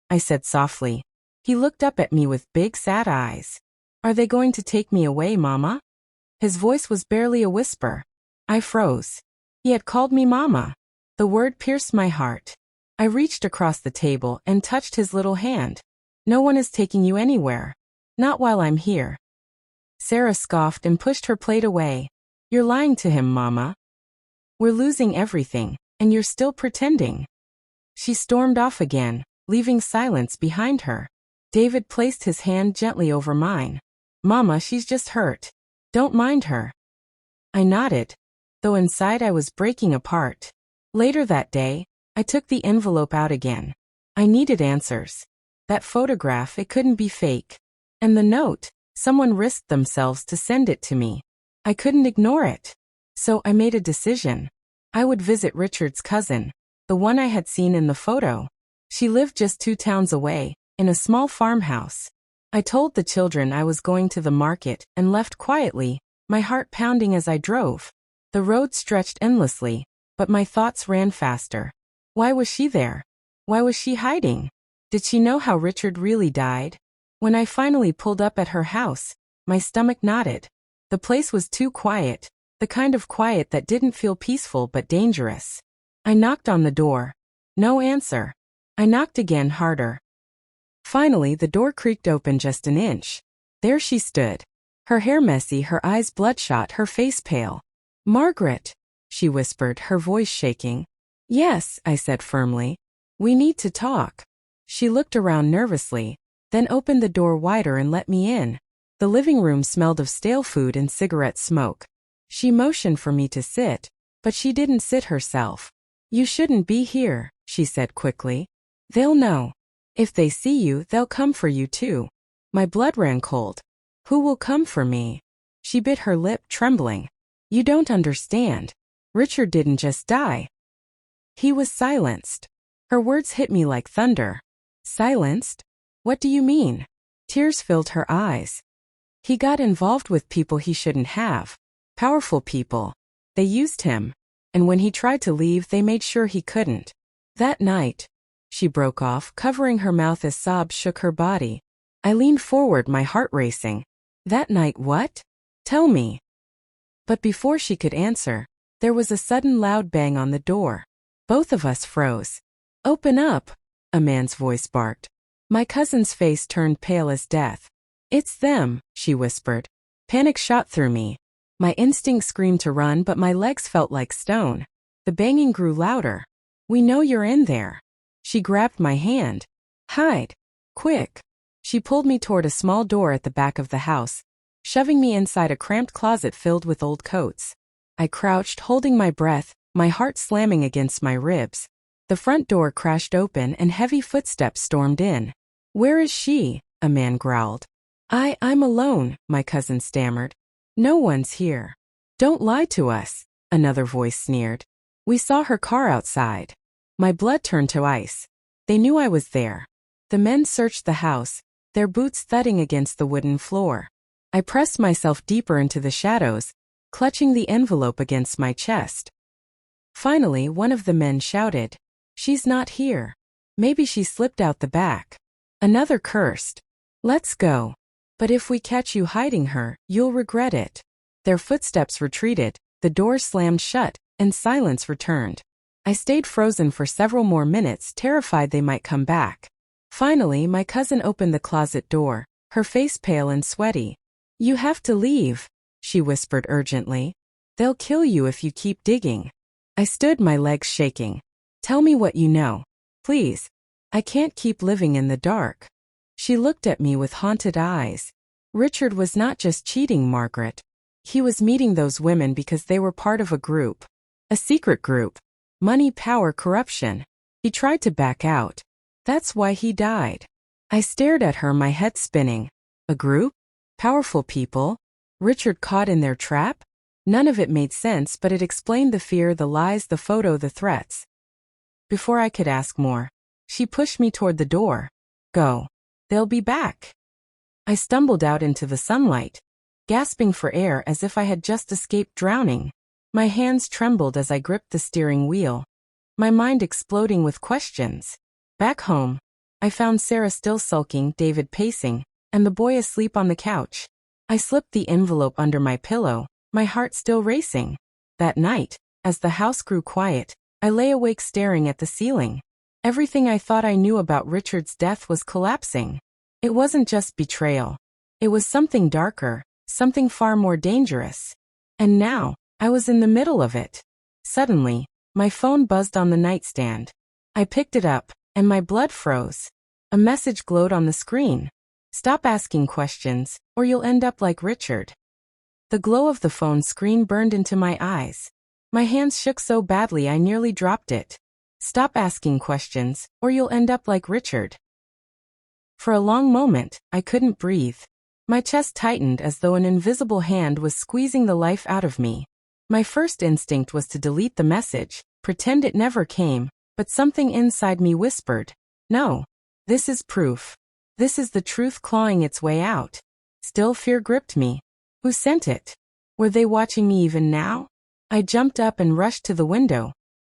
I said softly. He looked up at me with big, sad eyes. "Are they going to take me away, Mama?" His voice was barely a whisper. I froze. He had called me Mama. The word pierced my heart. I reached across the table and touched his little hand. "No one is taking you anywhere. Not while I'm here." Sarah scoffed and pushed her plate away. "You're lying to him, Mama. We're losing everything, and you're still pretending." She stormed off again, leaving silence behind her. David placed his hand gently over mine. "Mama, she's just hurt. Don't mind her." I nodded, though inside I was breaking apart. Later that day, I took the envelope out again. I needed answers. That photograph, it couldn't be fake. And the note, someone risked themselves to send it to me. I couldn't ignore it. So I made a decision. I would visit Richard's cousin, the one I had seen in the photo. She lived just 2 towns away, in a small farmhouse. I told the children I was going to the market and left quietly, my heart pounding as I drove. The road stretched endlessly, but my thoughts ran faster. Why was she there? Why was she hiding? Did she know how Richard really died? When I finally pulled up at her house, my stomach knotted. The place was too quiet, the kind of quiet that didn't feel peaceful but dangerous. I knocked on the door. No answer. I knocked again, harder. Finally, the door creaked open just an inch. There she stood. Her hair messy, her eyes bloodshot, her face pale. "Margaret," she whispered, her voice shaking. "Yes," I said firmly. "We need to talk." She looked around nervously, then opened the door wider and let me in. The living room smelled of stale food and cigarette smoke. She motioned for me to sit, but she didn't sit herself. "You shouldn't be here," she said quickly. "They'll know. If they see you, they'll come for you too." My blood ran cold. "Who will come for me?" She bit her lip, trembling. "You don't understand. Richard didn't just die. He was silenced." Her words hit me like thunder. "Silenced? What do you mean?" Tears filled her eyes. "He got involved with people he shouldn't have. Powerful people. They used him. And when he tried to leave, they made sure he couldn't. That night," she broke off, covering her mouth as sobs shook her body. I leaned forward, my heart racing. "That night what? Tell me." But before she could answer, there was a sudden loud bang on the door. Both of us froze. "Open up," a man's voice barked. My cousin's face turned pale as death. "It's them," she whispered. Panic shot through me. My instinct screamed to run, but my legs felt like stone. The banging grew louder. "We know you're in there." She grabbed my hand. "Hide. Quick." She pulled me toward a small door at the back of the house, shoving me inside a cramped closet filled with old coats. I crouched, holding my breath, my heart slamming against my ribs. The front door crashed open and heavy footsteps stormed in. "Where is she?" a man growled. I'm alone," my cousin stammered. "No one's here." "Don't lie to us," another voice sneered. "We saw her car outside." My blood turned to ice. They knew I was there. The men searched the house, their boots thudding against the wooden floor. I pressed myself deeper into the shadows, clutching the envelope against my chest. Finally, one of the men shouted, "She's not here. Maybe she slipped out the back." Another cursed, "Let's go. But if we catch you hiding her, you'll regret it." Their footsteps retreated, the door slammed shut, and silence returned. I stayed frozen for several more minutes, terrified they might come back. Finally, my cousin opened the closet door, her face pale and sweaty. "You have to leave," she whispered urgently. "They'll kill you if you keep digging." I stood, my legs shaking. "Tell me what you know. Please. I can't keep living in the dark." She looked at me with haunted eyes. "Richard was not just cheating, Margaret. He was meeting those women because they were part of a group. A secret group. Money, power, corruption. He tried to back out. That's why he died." I stared at her, my head spinning. A group? Powerful people? Richard caught in their trap? None of it made sense, but it explained the fear, the lies, the photo, the threats. Before I could ask more, she pushed me toward the door. "Go. They'll be back." I stumbled out into the sunlight, gasping for air as if I had just escaped drowning. My hands trembled as I gripped the steering wheel, my mind exploding with questions. Back home, I found Sarah still sulking, David pacing, and the boy asleep on the couch. I slipped the envelope under my pillow, my heart still racing. That night, as the house grew quiet, I lay awake staring at the ceiling. Everything I thought I knew about Richard's death was collapsing. It wasn't just betrayal. It was something darker, something far more dangerous. And now, I was in the middle of it. Suddenly, my phone buzzed on the nightstand. I picked it up, and my blood froze. A message glowed on the screen. "Stop asking questions, or you'll end up like Richard." The glow of the phone screen burned into my eyes. My hands shook so badly I nearly dropped it. "Stop asking questions, or you'll end up like Richard." For a long moment, I couldn't breathe. My chest tightened as though an invisible hand was squeezing the life out of me. My first instinct was to delete the message, pretend it never came, but something inside me whispered, "No. This is proof. This is the truth clawing its way out." Still, fear gripped me. Who sent it? Were they watching me even now? I jumped up and rushed to the window,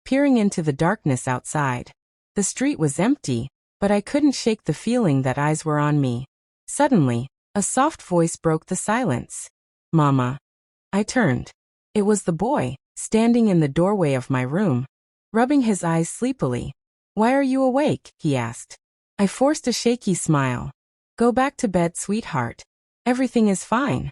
peering into the darkness outside. The street was empty, but I couldn't shake the feeling that eyes were on me. Suddenly, a soft voice broke the silence. "Mama." I turned. It was the boy, standing in the doorway of my room, rubbing his eyes sleepily. "Why are you awake?" he asked. I forced a shaky smile. "Go back to bed, sweetheart. Everything is fine."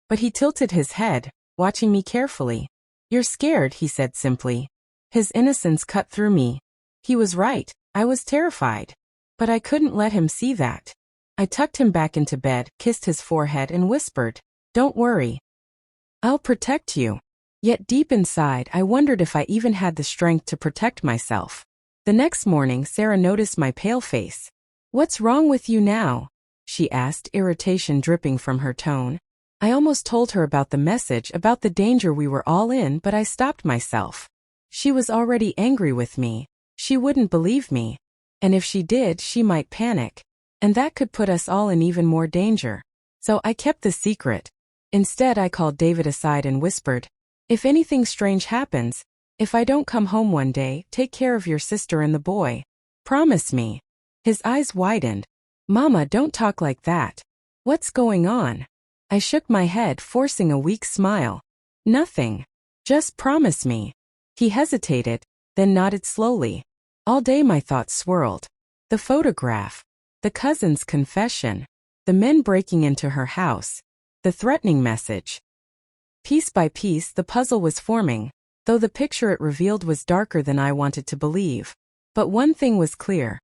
But he tilted his head, watching me carefully. "You're scared," he said simply. His innocence cut through me. He was right, I was terrified. But I couldn't let him see that. I tucked him back into bed, kissed his forehead, and whispered, "Don't worry. I'll protect you." Yet deep inside, I wondered if I even had the strength to protect myself. The next morning, Sarah noticed my pale face. "What's wrong with you now?" she asked, irritation dripping from her tone. I almost told her about the message, about the danger we were all in, but I stopped myself. She was already angry with me. She wouldn't believe me. And if she did, she might panic. And that could put us all in even more danger. So I kept the secret. Instead, I called David aside and whispered, "If anything strange happens, if I don't come home one day, take care of your sister and the boy. Promise me." His eyes widened. "Mama, don't talk like that. What's going on?" I shook my head, forcing a weak smile. "Nothing. Just promise me." He hesitated, then nodded slowly. All day my thoughts swirled. The photograph. The cousin's confession. The men breaking into her house. The threatening message. Piece by piece, the puzzle was forming, though the picture it revealed was darker than I wanted to believe. But one thing was clear.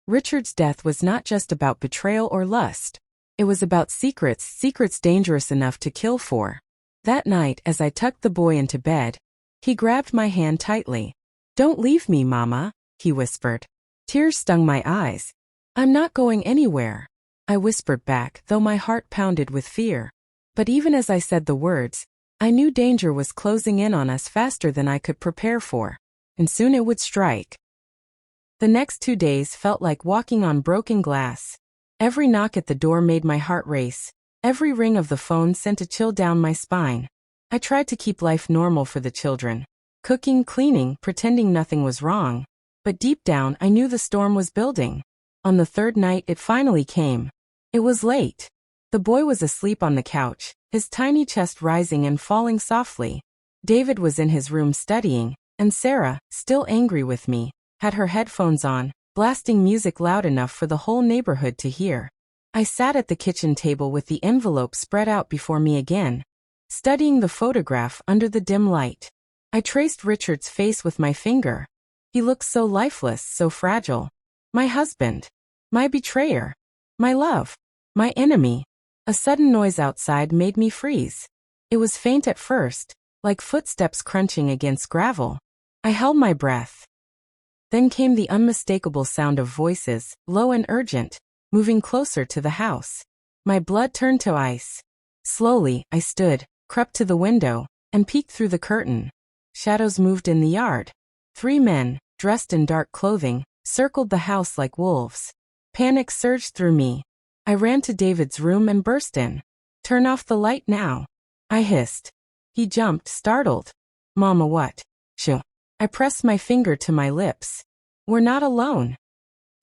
Richard's death was not just about betrayal or lust. It was about secrets, secrets dangerous enough to kill for. That night, as I tucked the boy into bed, he grabbed my hand tightly. "Don't leave me, Mama," he whispered. Tears stung my eyes. "I'm not going anywhere," I whispered back, though my heart pounded with fear. But even as I said the words, I knew danger was closing in on us faster than I could prepare for. And soon it would strike. The next 2 days felt like walking on broken glass. Every knock at the door made my heart race. Every ring of the phone sent a chill down my spine. I tried to keep life normal for the children. Cooking, cleaning, pretending nothing was wrong. But deep down, I knew the storm was building. On the third night, it finally came. It was late. The boy was asleep on the couch, his tiny chest rising and falling softly. David was in his room studying, and Sarah, still angry with me, had her headphones on, blasting music loud enough for the whole neighborhood to hear. I sat at the kitchen table with the envelope spread out before me again, studying the photograph under the dim light. I traced Richard's face with my finger. He looked so lifeless, so fragile. My husband. My betrayer. My love. My enemy. A sudden noise outside made me freeze. It was faint at first, like footsteps crunching against gravel. I held my breath. Then came the unmistakable sound of voices, low and urgent, moving closer to the house. My blood turned to ice. Slowly, I stood, crept to the window, and peeked through the curtain. Shadows moved in the yard. 3 men, dressed in dark clothing, circled the house like wolves. Panic surged through me. I ran to David's room and burst in. "Turn off the light now," I hissed. He jumped, startled. "Mama, what?" "Shh." I pressed my finger to my lips. "We're not alone."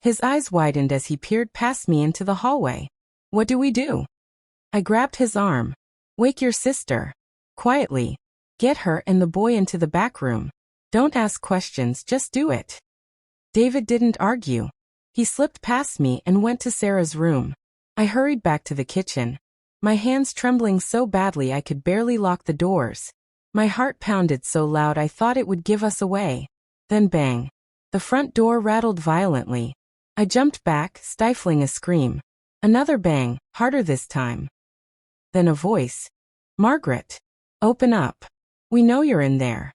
His eyes widened as he peered past me into the hallway. "What do we do?" I grabbed his arm. "Wake your sister. Quietly. Get her and the boy into the back room. Don't ask questions, just do it." David didn't argue. He slipped past me and went to Sarah's room. I hurried back to the kitchen, my hands trembling so badly I could barely lock the doors. My heart pounded so loud I thought it would give us away. Then bang. The front door rattled violently. I jumped back, stifling a scream. Another bang, harder this time. Then a voice. "Margaret. Open up. We know you're in there."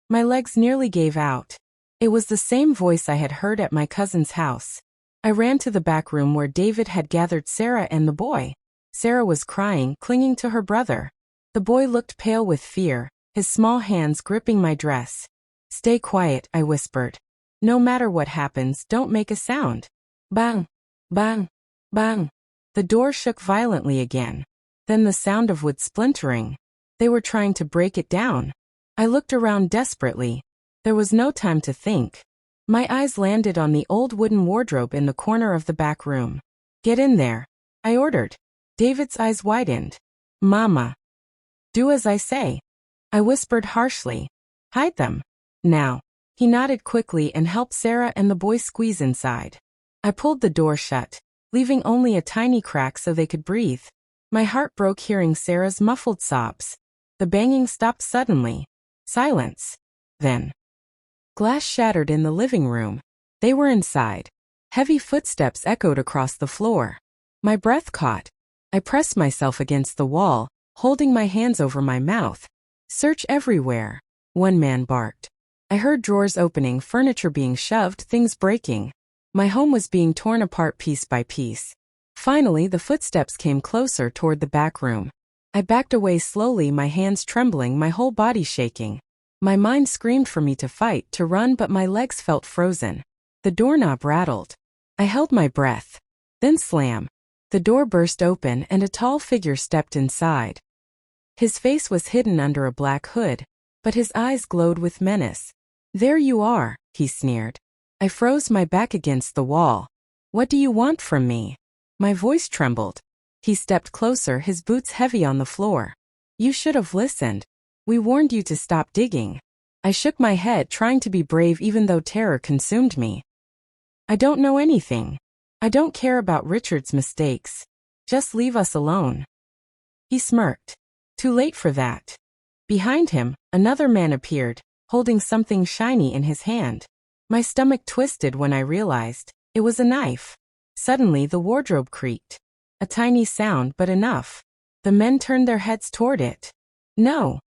My legs nearly gave out. It was the same voice I had heard at my cousin's house. I ran to the back room where David had gathered Sarah and the boy. Sarah was crying, clinging to her brother. The boy looked pale with fear, his small hands gripping my dress. "Stay quiet," I whispered. "No matter what happens, don't make a sound." Bang! Bang! Bang! The door shook violently again. Then the sound of wood splintering. They were trying to break it down. I looked around desperately. There was no time to think. My eyes landed on the old wooden wardrobe in the corner of the back room. "Get in there," I ordered. David's eyes widened. "Mama." "Do as I say," I whispered harshly. "Hide them. Now." He nodded quickly and helped Sarah and the boy squeeze inside. I pulled the door shut, leaving only a tiny crack so they could breathe. My heart broke hearing Sarah's muffled sobs. The banging stopped suddenly. Silence. Then glass shattered in the living room. They were inside. Heavy footsteps echoed across the floor. My breath caught. I pressed myself against the wall, holding my hands over my mouth. "Search everywhere," one man barked. I heard drawers opening, furniture being shoved, things breaking. My home was being torn apart piece by piece. Finally, the footsteps came closer toward the back room. I backed away slowly, my hands trembling, my whole body shaking. My mind screamed for me to fight, to run, but my legs felt frozen. The doorknob rattled. I held my breath. Then slam. The door burst open and a tall figure stepped inside. His face was hidden under a black hood, but his eyes glowed with menace. "There you are," he sneered. I froze, my back against the wall. "What do you want from me?" My voice trembled. He stepped closer, his boots heavy on the floor. "You should have listened. We warned you to stop digging." I shook my head, trying to be brave even though terror consumed me. "I don't know anything. I don't care about Richard's mistakes. Just leave us alone." He smirked. Too late for that. Behind him, another man appeared, holding something shiny in his hand. My stomach twisted when I realized it was a knife. Suddenly the wardrobe creaked. A tiny sound, but enough. The men turned their heads toward it. "No,"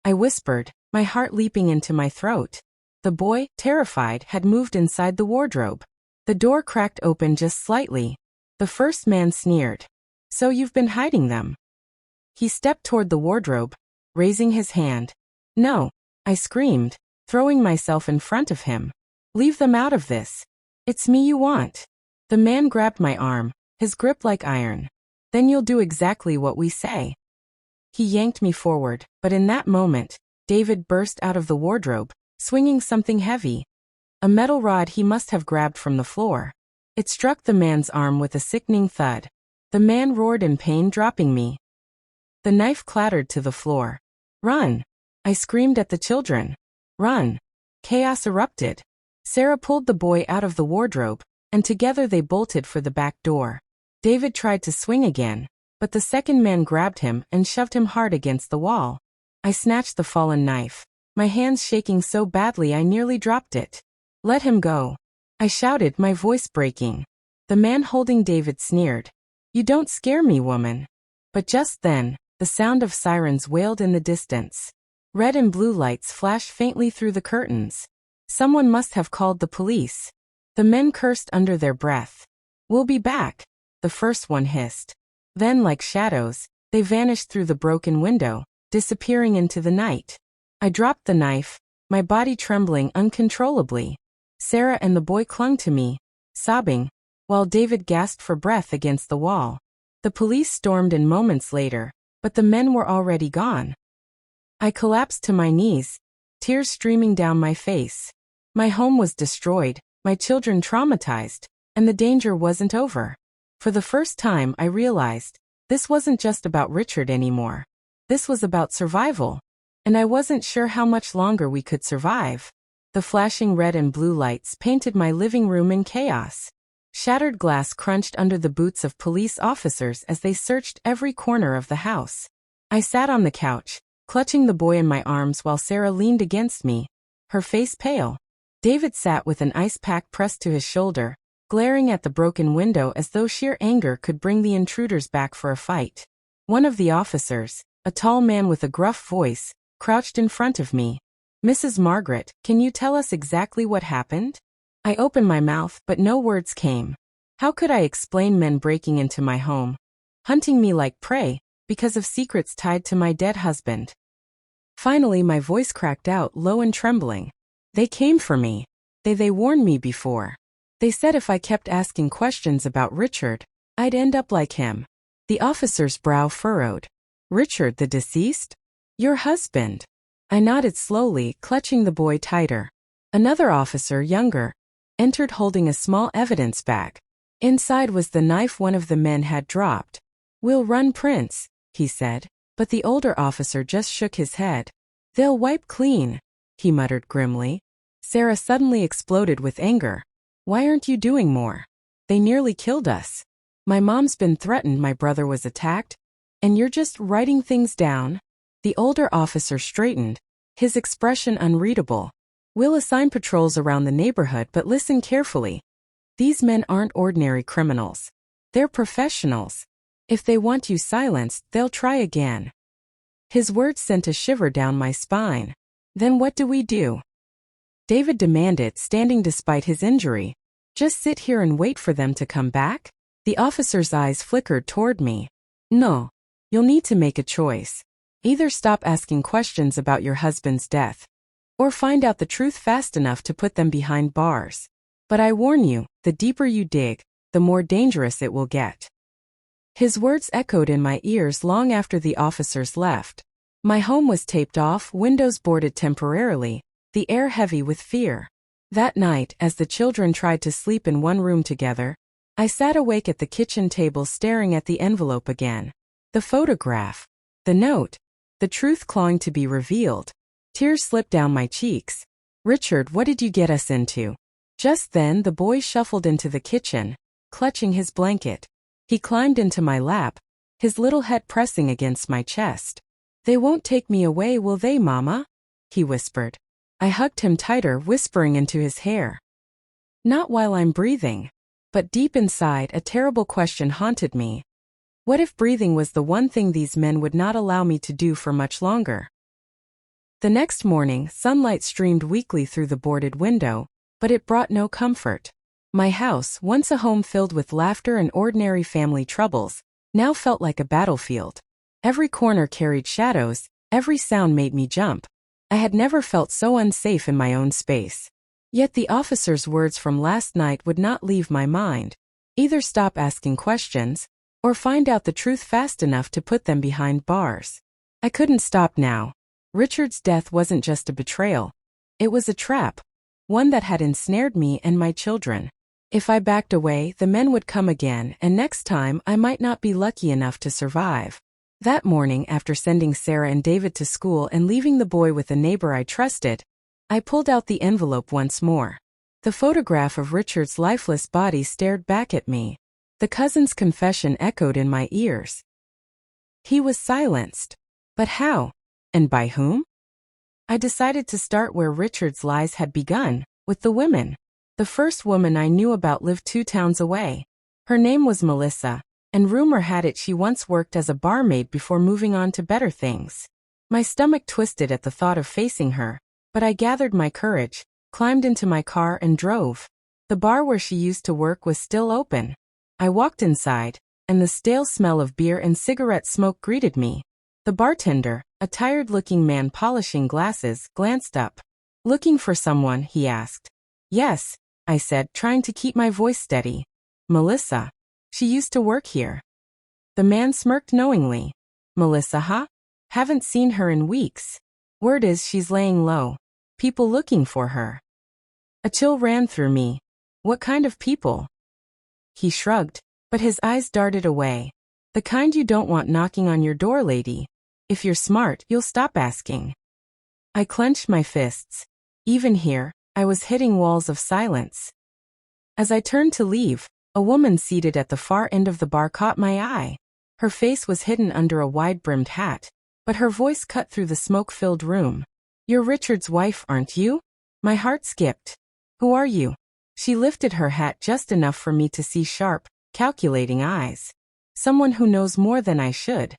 I whispered, my heart leaping into my throat. The boy, terrified, had moved inside the wardrobe. The door cracked open just slightly. The first man sneered. "So you've been hiding them?" He stepped toward the wardrobe, raising his hand. "No," I screamed, throwing myself in front of him. "Leave them out of this. It's me you want. The man grabbed my arm, his grip like iron. Then you'll do exactly what we say. He yanked me forward, but in that moment, David burst out of the wardrobe, swinging something heavy. A metal rod he must have grabbed from the floor. It struck the man's arm with a sickening thud. The man roared in pain, dropping me. The knife clattered to the floor. Run! I screamed at the children. Run! Chaos erupted. Sarah pulled the boy out of the wardrobe, and together they bolted for the back door. David tried to swing again, but the second man grabbed him and shoved him hard against the wall. I snatched the fallen knife, my hands shaking so badly I nearly dropped it. Let him go. I shouted, my voice breaking. The man holding David sneered. You don't scare me, woman. But just then, the sound of sirens wailed in the distance. Red and blue lights flashed faintly through the curtains. Someone must have called the police. The men cursed under their breath. We'll be back, the first one hissed. Then, like shadows, they vanished through the broken window, disappearing into the night. I dropped the knife, my body trembling uncontrollably. Sarah and the boy clung to me, sobbing, while David gasped for breath against the wall. The police stormed in moments later, but the men were already gone. I collapsed to my knees, tears streaming down my face. My home was destroyed, my children traumatized, and the danger wasn't over. For the first time I realized, this wasn't just about Richard anymore. This was about survival. And I wasn't sure how much longer we could survive. The flashing red and blue lights painted my living room in chaos. Shattered glass crunched under the boots of police officers as they searched every corner of the house. I sat on the couch, clutching the boy in my arms while Sarah leaned against me, her face pale. David sat with an ice pack pressed to his shoulder, glaring at the broken window as though sheer anger could bring the intruders back for a fight. One of the officers, a tall man with a gruff voice, crouched in front of me. Mrs. Margaret, can you tell us exactly what happened? I opened my mouth, but no words came. How could I explain men breaking into my home, hunting me like prey, because of secrets tied to my dead husband? Finally my voice cracked out, low and trembling. They came for me. They warned me before. They said if I kept asking questions about Richard, I'd end up like him. The officer's brow furrowed. Richard, the deceased? Your husband. I nodded slowly, clutching the boy tighter. Another officer, younger, entered holding a small evidence bag. Inside was the knife one of the men had dropped. We'll run, Prince, he said, but the older officer just shook his head. They'll wipe clean, he muttered grimly. Sarah suddenly exploded with anger. Why aren't you doing more? They nearly killed us. My mom's been threatened, my brother was attacked, and you're just writing things down? The older officer straightened, his expression unreadable. We'll assign patrols around the neighborhood, but listen carefully. These men aren't ordinary criminals. They're professionals. If they want you silenced, they'll try again. His words sent a shiver down my spine. Then what do we do? David demanded, standing despite his injury. Just sit here and wait for them to come back? The officer's eyes flickered toward me. No. You'll need to make a choice. Either stop asking questions about your husband's death, or find out the truth fast enough to put them behind bars. But I warn you, the deeper you dig, the more dangerous it will get. His words echoed in my ears long after the officers left. My home was taped off, windows boarded temporarily, the air heavy with fear. That night, as the children tried to sleep in one room together, I sat awake at the kitchen table staring at the envelope again. The photograph. The note. The truth clawing to be revealed. Tears slipped down my cheeks. Richard, what did you get us into? Just then the boy shuffled into the kitchen, clutching his blanket. He climbed into my lap, his little head pressing against my chest. They won't take me away, will they, Mama? He whispered. I hugged him tighter, whispering into his hair. Not while I'm breathing. But deep inside, a terrible question haunted me. What if breathing was the one thing these men would not allow me to do for much longer? The next morning, sunlight streamed weakly through the boarded window, but it brought no comfort. My house, once a home filled with laughter and ordinary family troubles, now felt like a battlefield. Every corner carried shadows, every sound made me jump. I had never felt so unsafe in my own space. Yet the officer's words from last night would not leave my mind. Either stop asking questions, or find out the truth fast enough to put them behind bars. I couldn't stop now. Richard's death wasn't just a betrayal. It was a trap, one that had ensnared me and my children. If I backed away, the men would come again, and next time I might not be lucky enough to survive. That morning, after sending Sarah and David to school and leaving the boy with a neighbor I trusted, I pulled out the envelope once more. The photograph of Richard's lifeless body stared back at me. The cousin's confession echoed in my ears. He was silenced. But how? And by whom? I decided to start where Richard's lies had begun, with the women. The first woman I knew about lived 2 towns away. Her name was Melissa, and rumor had it she once worked as a barmaid before moving on to better things. My stomach twisted at the thought of facing her, but I gathered my courage, climbed into my car and drove. The bar where she used to work was still open. I walked inside, and the stale smell of beer and cigarette smoke greeted me. The bartender, a tired-looking man polishing glasses, glanced up. "Looking for someone?" he asked. "Yes," I said, trying to keep my voice steady. "Melissa. She used to work here." The man smirked knowingly. "Melissa, huh? Haven't seen her in weeks. Word is she's laying low. People looking for her." A chill ran through me. "What kind of people?" He shrugged, but his eyes darted away. "The kind you don't want knocking on your door, lady. If you're smart, you'll stop asking." I clenched my fists. Even here, I was hitting walls of silence. As I turned to leave, a woman seated at the far end of the bar caught my eye. Her face was hidden under a wide-brimmed hat, but her voice cut through the smoke-filled room. "You're Richard's wife, aren't you?" My heart skipped. "Who are you?" She lifted her hat just enough for me to see sharp, calculating eyes. "Someone who knows more than I should."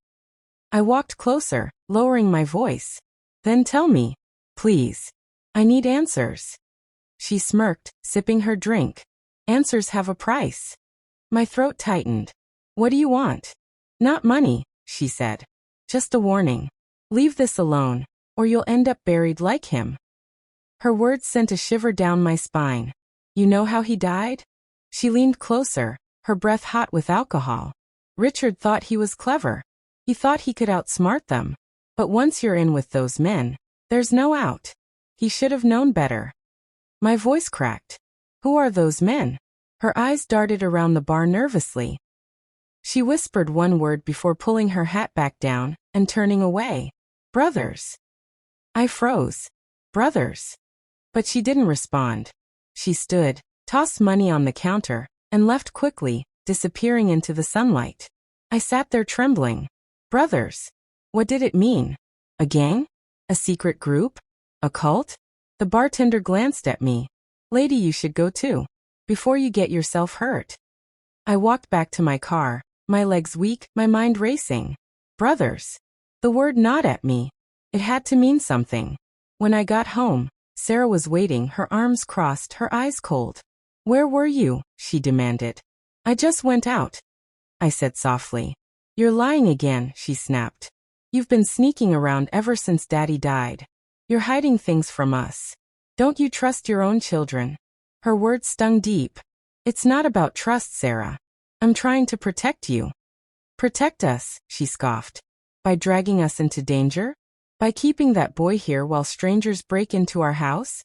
I walked closer, lowering my voice. "Then tell me, please. I need answers." She smirked, sipping her drink. "Answers have a price." My throat tightened. "What do you want?" "Not money," she said. "Just a warning. Leave this alone, or you'll end up buried like him." Her words sent a shiver down my spine. "You know how he died?" She leaned closer, her breath hot with alcohol. "Richard thought he was clever. He thought he could outsmart them. But once you're in with those men, there's no out. He should have known better." My voice cracked. "Who are those men?" Her eyes darted around the bar nervously. She whispered one word before pulling her hat back down and turning away. "Brothers." I froze. "Brothers." But she didn't respond. She stood, tossed money on the counter, and left quickly, disappearing into the sunlight. I sat there trembling. Brothers. What did it mean? A gang? A secret group? A cult? The bartender glanced at me. "Lady, you should go too, before you get yourself hurt." I walked back to my car, my legs weak, my mind racing. Brothers. The word gnawed at me. It had to mean something. When I got home, Sarah was waiting, her arms crossed, her eyes cold. "Where were you?" she demanded. "I just went out," I said softly. "You're lying again," she snapped. "You've been sneaking around ever since Daddy died. You're hiding things from us. Don't you trust your own children?" Her words stung deep. "It's not about trust, Sarah. I'm trying to protect you." "Protect us," she scoffed. "By dragging us into danger? By keeping that boy here while strangers break into our house?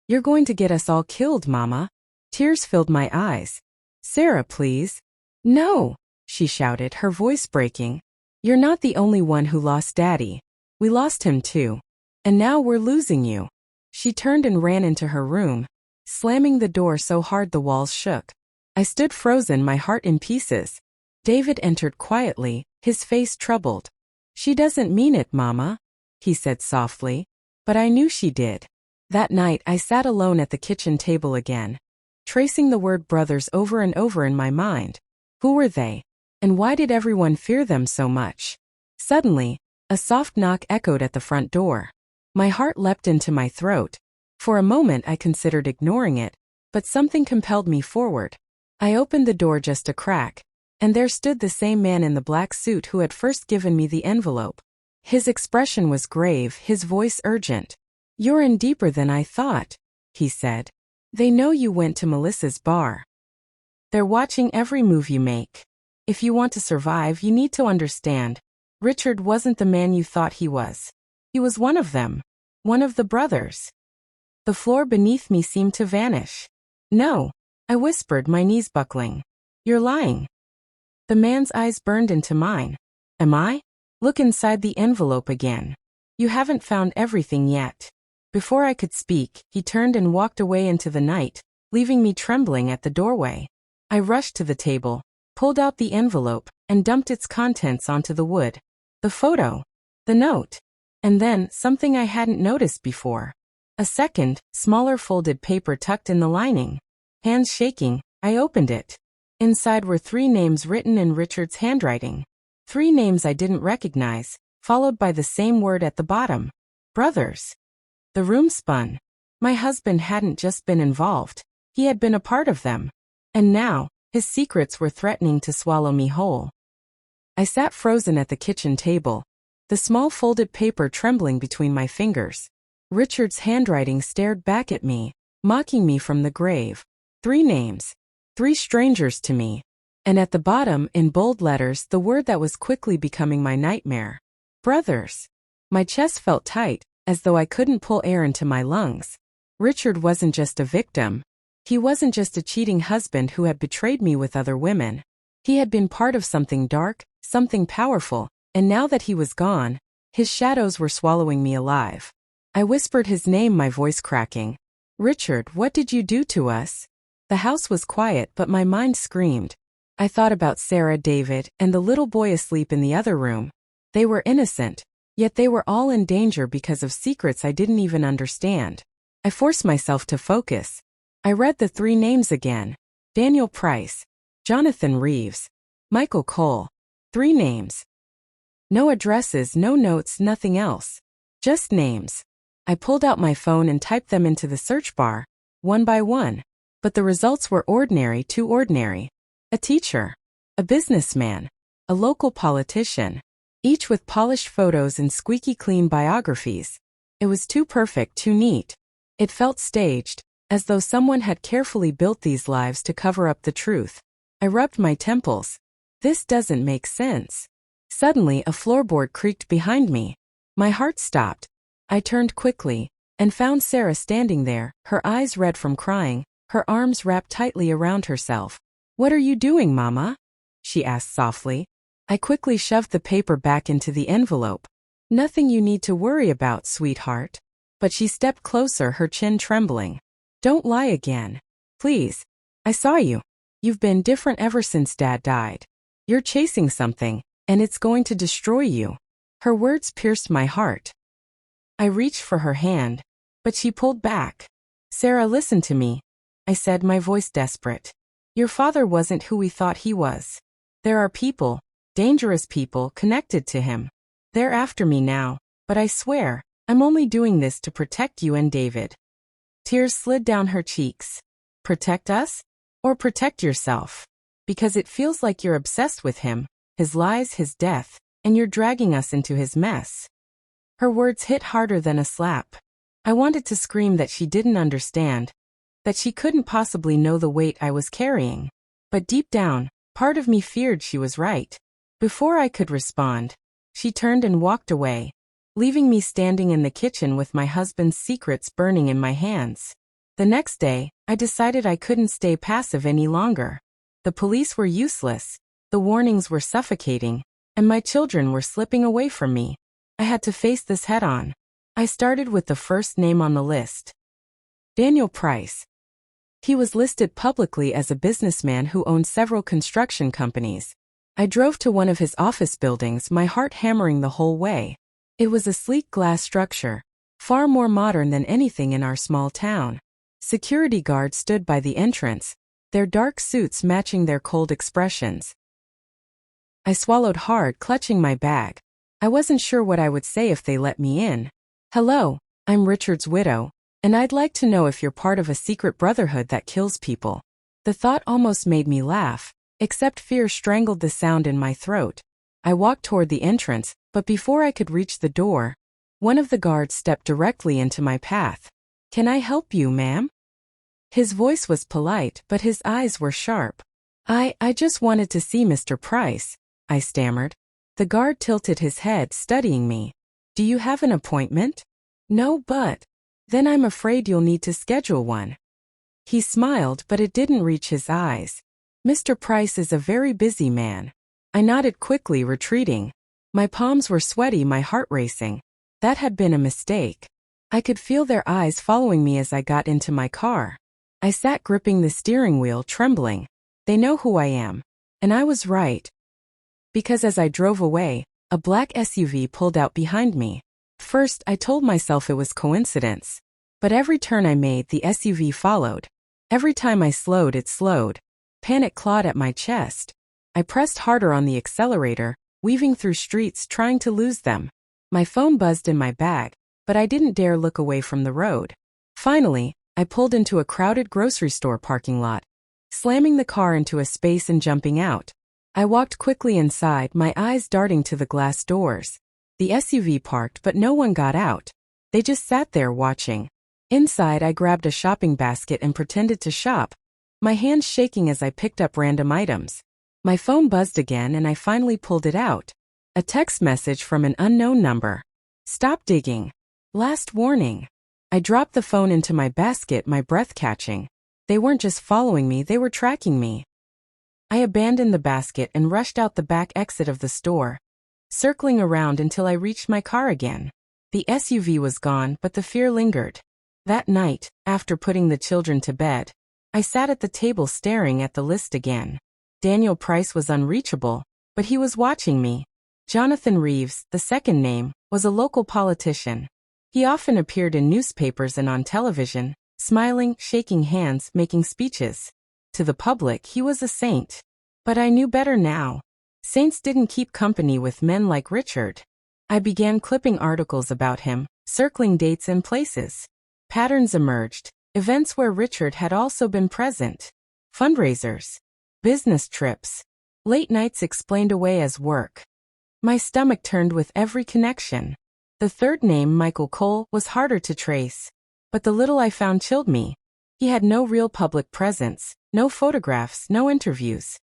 You're going to get us all killed, Mama." Tears filled my eyes. "Sarah, please." "No," she shouted, her voice breaking. "You're not the only one who lost Daddy. We lost him too. And now we're losing you." She turned and ran into her room, slamming the door so hard the walls shook. I stood frozen, my heart in pieces. David entered quietly, his face troubled. "She doesn't mean it, Mama," he said softly. But I knew she did. That night I sat alone at the kitchen table again, tracing the word brothers over and over in my mind. Who were they? And why did everyone fear them so much? Suddenly, a soft knock echoed at the front door. My heart leapt into my throat. For a moment I considered ignoring it, but something compelled me forward. I opened the door just a crack, and there stood the same man in the black suit who had first given me the envelope. His expression was grave, his voice urgent. "You're in deeper than I thought." he said. They know you went to Melissa's bar. They're watching every move you make. If you want to survive, you need to understand. Richard wasn't the man you thought he was. He was one of them. One of the brothers. The floor beneath me seemed to vanish. No, I whispered, my knees buckling. You're lying. The man's eyes burned into mine. Am I? Look inside the envelope again. You haven't found everything yet. Before I could speak, he turned and walked away into the night, leaving me trembling at the doorway. I rushed to the table, pulled out the envelope, and dumped its contents onto the wood. The photo. The note. And then, something I hadn't noticed before. A second, smaller folded paper tucked in the lining. Hands shaking, I opened it. Inside were 3 names written in Richard's handwriting. 3 names I didn't recognize, followed by the same word at the bottom. Brothers. The room spun. My husband hadn't just been involved. He had been a part of them. And now, his secrets were threatening to swallow me whole. I sat frozen at the kitchen table, the small folded paper trembling between my fingers. Richard's handwriting stared back at me, mocking me from the grave. 3 names. 3 strangers to me. And at the bottom, in bold letters, the word that was quickly becoming my nightmare. Brothers. My chest felt tight, as though I couldn't pull air into my lungs. Richard wasn't just a victim. He wasn't just a cheating husband who had betrayed me with other women. He had been part of something dark, something powerful, and now that he was gone, his shadows were swallowing me alive. I whispered his name, my voice cracking. Richard, what did you do to us? The house was quiet, but my mind screamed. I thought about Sarah, David, and the little boy asleep in the other room. They were innocent, yet they were all in danger because of secrets I didn't even understand. I forced myself to focus. I read the 3 names again. Daniel Price, Jonathan Reeves, Michael Cole. 3 names. No addresses, no notes, nothing else. Just names. I pulled out my phone and typed them into the search bar, one by one. But the results were ordinary, too ordinary. A teacher. A businessman. A local politician. Each with polished photos and squeaky clean biographies. It was too perfect, too neat. It felt staged, as though someone had carefully built these lives to cover up the truth. I rubbed my temples. This doesn't make sense. Suddenly, a floorboard creaked behind me. My heart stopped. I turned quickly, and found Sarah standing there, her eyes red from crying, her arms wrapped tightly around herself. What are you doing, Mama? She asked softly. I quickly shoved the paper back into the envelope. Nothing you need to worry about, sweetheart. But she stepped closer, her chin trembling. Don't lie again. Please. I saw you. You've been different ever since Dad died. You're chasing something, and it's going to destroy you. Her words pierced my heart. I reached for her hand, but she pulled back. Sarah, listen to me, I said, my voice desperate. Your father wasn't who we thought he was. There are people, dangerous people, connected to him. They're after me now, but I swear, I'm only doing this to protect you and David. Tears slid down her cheeks. Protect us? Or protect yourself? Because it feels like you're obsessed with him, his lies, his death, and you're dragging us into his mess. Her words hit harder than a slap. I wanted to scream that she didn't understand, that she couldn't possibly know the weight I was carrying. But deep down, part of me feared she was right. Before I could respond, she turned and walked away, leaving me standing in the kitchen with my husband's secrets burning in my hands. The next day, I decided I couldn't stay passive any longer. The police were useless, the warnings were suffocating, and my children were slipping away from me. I had to face this head-on. I started with the first name on the list. Daniel Price. He was listed publicly as a businessman who owned several construction companies. I drove to one of his office buildings, my heart hammering the whole way. It was a sleek glass structure, far more modern than anything in our small town. Security guards stood by the entrance, their dark suits matching their cold expressions. I swallowed hard, clutching my bag. I wasn't sure what I would say if they let me in. Hello, I'm Richard's widow, and I'd like to know if you're part of a secret brotherhood that kills people. The thought almost made me laugh, except fear strangled the sound in my throat. I walked toward the entrance, but before I could reach the door, one of the guards stepped directly into my path. Can I help you, ma'am? His voice was polite, but his eyes were sharp. I just wanted to see Mr. Price, I stammered. The guard tilted his head, studying me. Do you have an appointment? No, but... Then I'm afraid you'll need to schedule one. He smiled, but it didn't reach his eyes. Mr. Price is a very busy man. I nodded quickly, retreating. My palms were sweaty, my heart racing. That had been a mistake. I could feel their eyes following me as I got into my car. I sat gripping the steering wheel, trembling. They know who I am. And I was right. Because as I drove away, a black SUV pulled out behind me. First, I told myself it was coincidence. But every turn I made, the SUV followed. Every time I slowed, it slowed. Panic clawed at my chest. I pressed harder on the accelerator, weaving through streets trying to lose them. My phone buzzed in my bag, but I didn't dare look away from the road. Finally, I pulled into a crowded grocery store parking lot, slamming the car into a space and jumping out. I walked quickly inside, my eyes darting to the glass doors. The SUV parked, but no one got out. They just sat there watching. Inside, I grabbed a shopping basket and pretended to shop, my hands shaking as I picked up random items. My phone buzzed again and I finally pulled it out. A text message from an unknown number. Stop digging. Last warning. I dropped the phone into my basket, my breath catching. They weren't just following me, they were tracking me. I abandoned the basket and rushed out the back exit of the store, circling around until I reached my car again. The SUV was gone, but the fear lingered. That night, after putting the children to bed, I sat at the table staring at the list again. Daniel Price was unreachable, but he was watching me. Jonathan Reeves, the second name, was a local politician. He often appeared in newspapers and on television, smiling, shaking hands, making speeches. To the public, he was a saint. But I knew better now. Saints didn't keep company with men like Richard. I began clipping articles about him, circling dates and places. Patterns emerged, events where Richard had also been present. Fundraisers, business trips, late nights explained away as work. My stomach turned with every connection. The third name, Michael Cole, was harder to trace. But the little I found chilled me. He had no real public presence, no photographs, no interviews.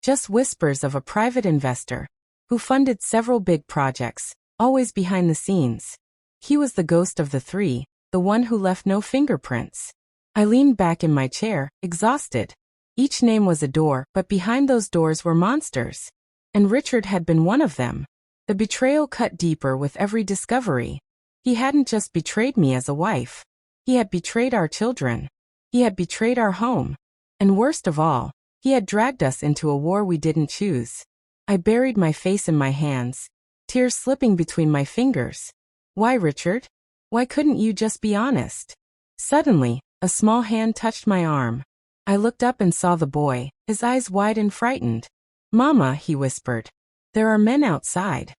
Just whispers of a private investor who funded several big projects, always behind the scenes. He was the ghost of the three, the one who left no fingerprints. I leaned back in my chair, exhausted. Each name was a door, but behind those doors were monsters. And Richard had been one of them. The betrayal cut deeper with every discovery. He hadn't just betrayed me as a wife. He had betrayed our children. He had betrayed our home. And worst of all, he had dragged us into a war we didn't choose. I buried my face in my hands, tears slipping between my fingers. Why, Richard? Why couldn't you just be honest? Suddenly, a small hand touched my arm. I looked up and saw the boy, his eyes wide and frightened. Mama, he whispered. There are men outside.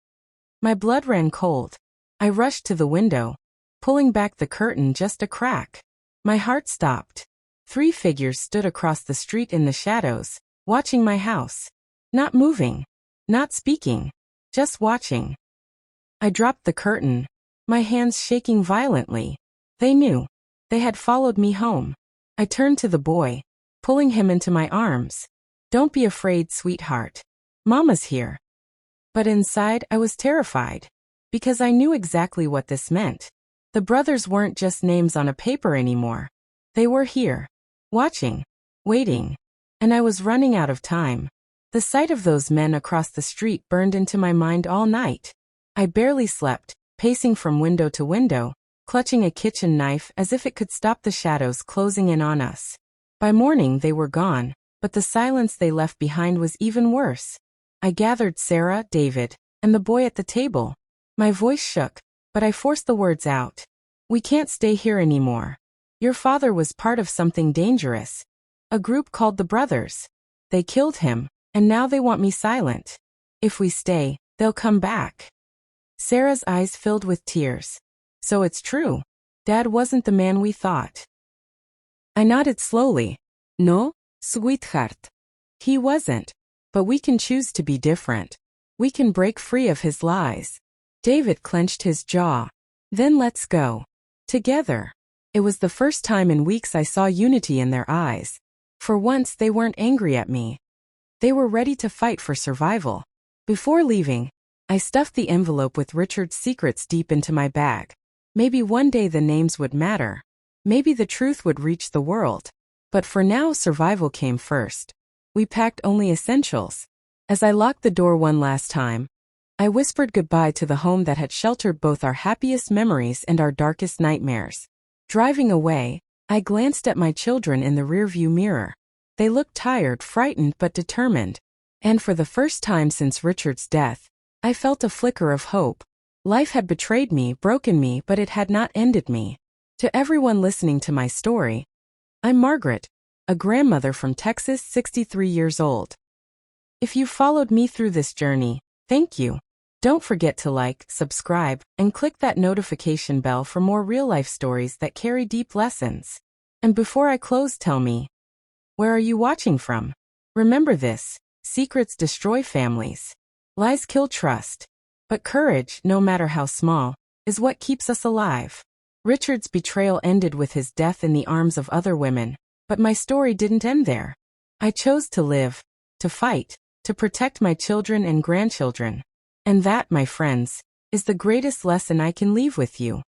My blood ran cold. I rushed to the window, pulling back the curtain just a crack. My heart stopped. 3 figures stood across the street in the shadows, watching my house. Not moving, not speaking, just watching. I dropped the curtain, my hands shaking violently. They knew. They had followed me home. I turned to the boy, pulling him into my arms. Don't be afraid, sweetheart. Mama's here. But inside, I was terrified. Because I knew exactly what this meant. The brothers weren't just names on a paper anymore. They were here. Watching. Waiting. And I was running out of time. The sight of those men across the street burned into my mind all night. I barely slept, pacing from window to window, clutching a kitchen knife as if it could stop the shadows closing in on us. By morning they were gone, but the silence they left behind was even worse. I gathered Sarah, David, and the boy at the table. My voice shook, but I forced the words out. We can't stay here anymore. Your father was part of something dangerous. A group called the Brothers. They killed him, and now they want me silent. If we stay, they'll come back. Sarah's eyes filled with tears. So it's true. Dad wasn't the man we thought. I nodded slowly. No, sweetheart. He wasn't. But we can choose to be different. We can break free of his lies. David clenched his jaw. Then let's go. Together. It was the first time in weeks I saw unity in their eyes. For once, they weren't angry at me. They were ready to fight for survival. Before leaving, I stuffed the envelope with Richard's secrets deep into my bag. Maybe one day the names would matter. Maybe the truth would reach the world. But for now, survival came first. We packed only essentials. As I locked the door one last time, I whispered goodbye to the home that had sheltered both our happiest memories and our darkest nightmares. Driving away, I glanced at my children in the rearview mirror. They looked tired, frightened, but determined. And for the first time since Richard's death, I felt a flicker of hope. Life had betrayed me, broken me, but it had not ended me. To everyone listening to my story, I'm Margaret, a grandmother from Texas, 63 years old. If you followed me through this journey, thank you. Don't forget to like, subscribe, and click that notification bell for more real-life stories that carry deep lessons. And before I close, tell me, where are you watching from? Remember this: secrets destroy families. Lies kill trust. But courage, no matter how small, is what keeps us alive. Richard's betrayal ended with his death in the arms of other women, but my story didn't end there. I chose to live, to fight, to protect my children and grandchildren. And that, my friends, is the greatest lesson I can leave with you.